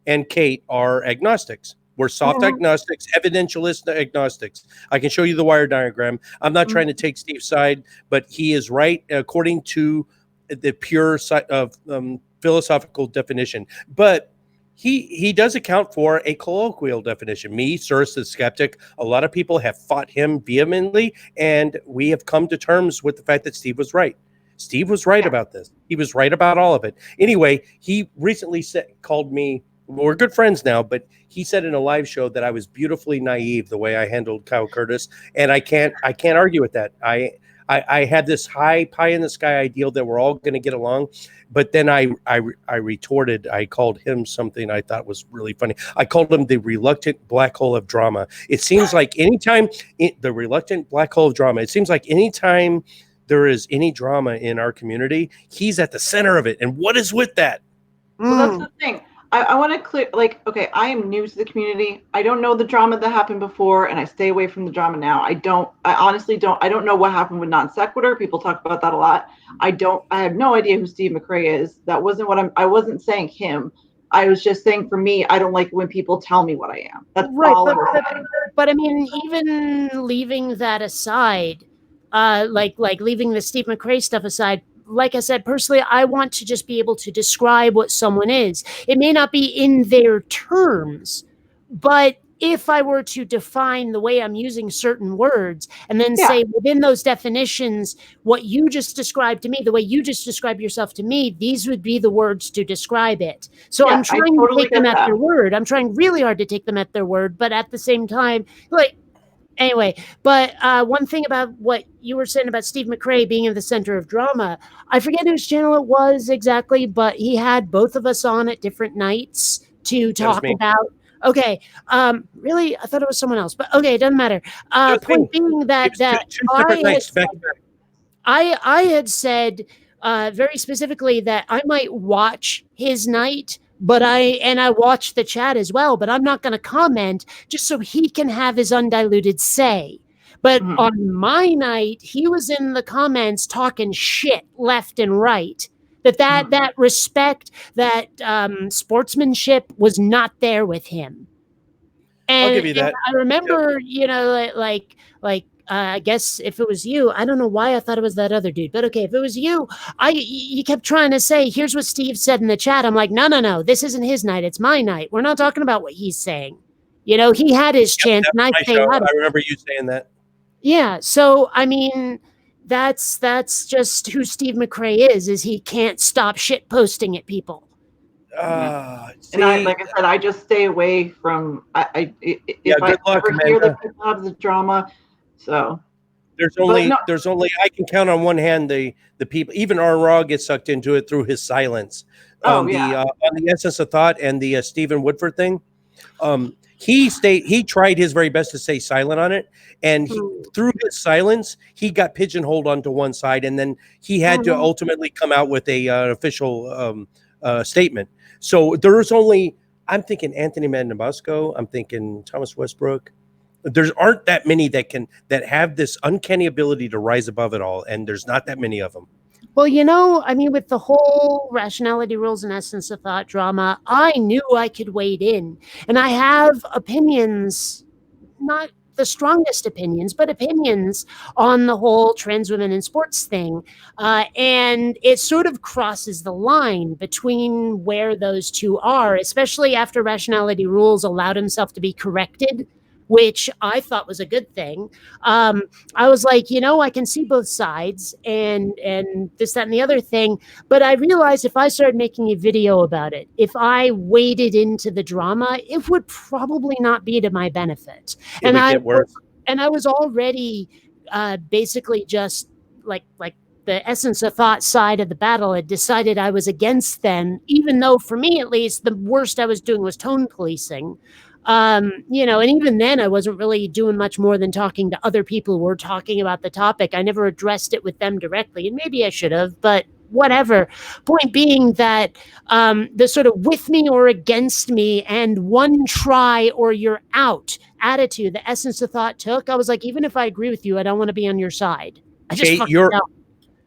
and Kate are agnostics. We're soft agnostics, evidentialist agnostics. I can show you the wire diagram. I'm not trying to take Steve's side, but he is right according to the pure philosophical definition. But he does account for a colloquial definition. Me, Cyrus the skeptic, a lot of people have fought him vehemently, and we have come to terms with the fact that Steve was right. Steve was right about this. He was right about all of it. Anyway, he recently called me, we're good friends now, but he said in a live show that I was beautifully naive the way I handled Kyle Curtis, and I can't argue with that. I had this high pie in the sky ideal that we're all going to get along, but then I retorted. I called him something I thought was really funny. I called him the reluctant black hole of drama. It seems like anytime the reluctant black hole of drama. It seems like anytime there is any drama in our community, he's at the center of it. And what is with that? Well, that's the thing. I want to clear, like, okay, I am new to the community. I don't know the drama that happened before, and I stay away from the drama now. I honestly don't, I don't know what happened with Non Sequitur. People talk about that a lot. I have no idea who Steve McRae is. That wasn't what I wasn't saying him. I was just saying, for me, I don't like when people tell me what I am. That's Right, all I was saying. but I mean, even leaving that aside, like leaving the Steve McRae stuff aside, like I said, personally, I want to just be able to describe what someone is. It may not be in their terms, but if I were to define the way I'm using certain words and then say within those definitions, what you just described to me, the way you just described yourself to me, these would be the words to describe it. So I'm trying to take them at their word. I'm trying really hard to take them at their word, but at the same time, like, anyway, but one thing about what you were saying about Steve McRae being in the center of drama, I forget whose channel it was exactly, but he had both of us on at different nights to talk about. Okay, really, I thought it was someone else, but okay, it doesn't matter. Point being that two separate nights back to back. I had said very specifically that I might watch his night, but I watched the chat as well, but I'm not going to comment just so he can have his undiluted say. But on my night, he was in the comments talking shit left and right. That respect, that sportsmanship was not there with him. And, I'll give you that. I remember, you know, like I guess if it was you, I don't know why I thought it was that other dude, but okay, if it was you, you kept trying to say, here's what Steve said in the chat. I'm like, no, this isn't his night. It's my night. We're not talking about what he's saying. You know, he had his chance. And I remember you saying that. Yeah. So, I mean, that's just who Steve McRae is he can't stop shit posting at people. And like I said, I just stay away from. If I ever hear that people have the drama, so there's only I can count on one hand the people. Even Raw gets sucked into it through his silence. On the Essence of Thought and the Stephen Woodford thing. He tried his very best to stay silent on it, and through his silence, he got pigeonholed onto one side, and then he had to ultimately come out with an official statement. So there's only, I'm thinking Anthony Magnabosco, I'm thinking Thomas Westbrook. There aren't that many that have this uncanny ability to rise above it all, and there's not that many of them. Well, you know, I mean, with the whole Rationality Rules and Essence of Thought drama, I knew I could wade in, and I have opinions, not the strongest opinions, but opinions on the whole trans women in sports thing. And it sort of crosses the line between where those two are, especially after Rationality Rules allowed himself to be corrected, which I thought was a good thing. I was like, you know, I can see both sides and this, that, and the other thing. But I realized if I started making a video about it, if I waded into the drama, it would probably not be to my benefit. It would get worse. And I was already basically just like the Essence of Thought side of the battle had decided I was against them, even though for me, at least, the worst I was doing was tone policing. You know, and even then I wasn't really doing much more than talking to other people who were talking about the topic. I never addressed it with them directly, and maybe I should have, but whatever. Point being that the sort of with me or against me and one try or you're out attitude the Essence of Thought took, I was like, even if I agree with you, I don't want to be on your side. I just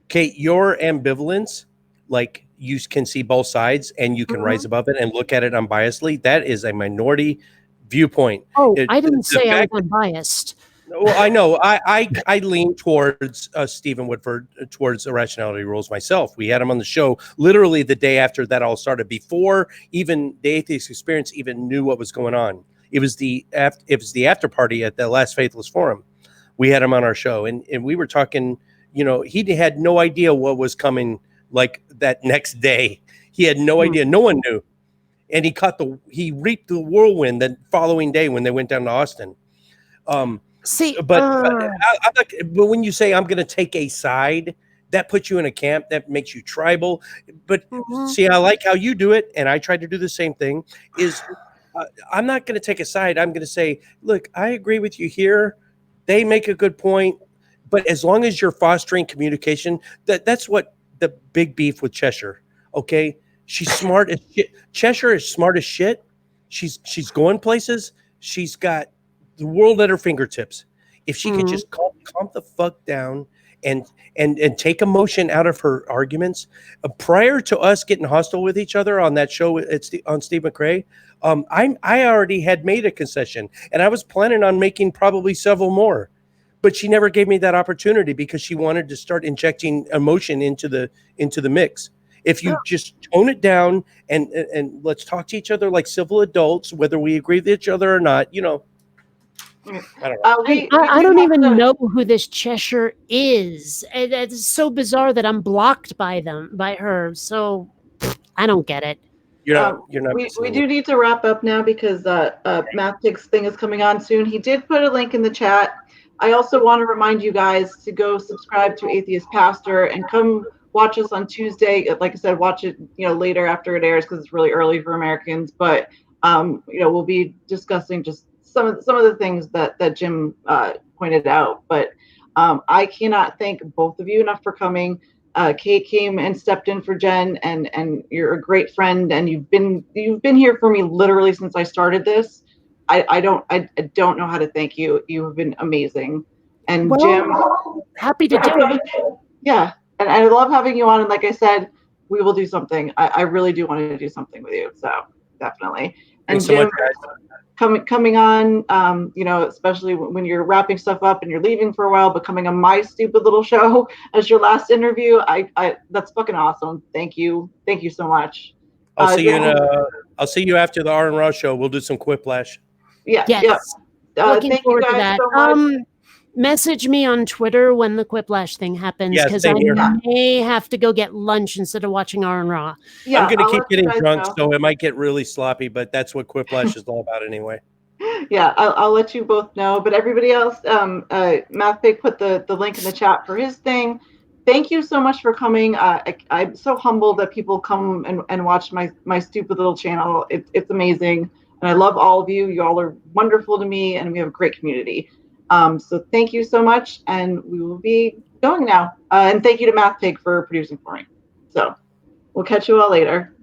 Kate, your ambivalence, like you can see both sides and you can rise above it and look at it unbiasedly. That is a minority viewpoint. Oh, I didn't say I was unbiased. Well, I know. I lean towards Stephen Woodford, towards Irrationality Rules myself. We had him on the show literally the day after that all started, before even the Atheist Experience even knew what was going on. It was the after party at the Last Faithless Forum. We had him on our show, and we were talking. You know, he had no idea what was coming. Like that next day, he had no idea. No one knew, and he reaped the whirlwind that following day when they went down to Austin. But when you say I'm going to take a side, that puts you in a camp, that makes you tribal. But see, I like how you do it, and I try to do the same thing. I'm not going to take a side. I'm going to say, look, I agree with you here. They make a good point, But as long as you're fostering communication, that's what the big beef with Cheshire. Okay, she's smart as shit. Cheshire is smart as shit. She's going places. She's got the world at her fingertips. If she could just calm the fuck down and and take emotion out of her arguments, prior to us getting hostile with each other on that show, on Steve McRae. I already had made a concession, and I was planning on making probably several more, but she never gave me that opportunity because she wanted to start injecting emotion into the mix. If you just tone it down and let's talk to each other like civil adults, whether we agree with each other or not, you know. I don't know. I don't even know who this Cheshire is. It's so bizarre that I'm blocked by her. So I don't get it. You're not. We do need to wrap up now because Matt Pig's thing is coming on soon. He did put a link in the chat. I also want to remind you guys to go subscribe to Atheist Pastor and come watch us on Tuesday. Like I said, watch it later after it airs because it's really early for Americans. But we'll be discussing just some of the things that Jim pointed out. But I cannot thank both of you enough for coming. Kate came and stepped in for Jen, and you're a great friend, and you've been here for me literally since I started this. I don't know how to thank you. You have been amazing, and Jim, happy to do it. Yeah, and I love having you on. And like I said, we will do something. I really do want to do something with you. So definitely. And thanks so Jim, much, guys. Coming on, especially when you're wrapping stuff up and you're leaving for a while, but coming on my stupid little show as your last interview, I that's fucking awesome. Thank you so much. I'll see you after the R and Raw show. We'll do some quiplash. Yeah. Yes. Looking thank forward you to guys that. so much. Message me on Twitter when the quiplash thing happens because I may have to go get lunch instead of watching R and Raw. Yeah, I'm going to keep getting drunk, so it might get really sloppy, but that's what quiplash is all about anyway. Yeah, I'll let you both know. But everybody else, Matt Pig put the link in the chat for his thing. Thank you so much for coming. I'm so humbled that people come and watch my stupid little channel. It's amazing. And I love all of you. You all are wonderful to me, and we have a great community. So thank you so much, and we will be going now. And thank you to Matt Pig for producing for me. So we'll catch you all later.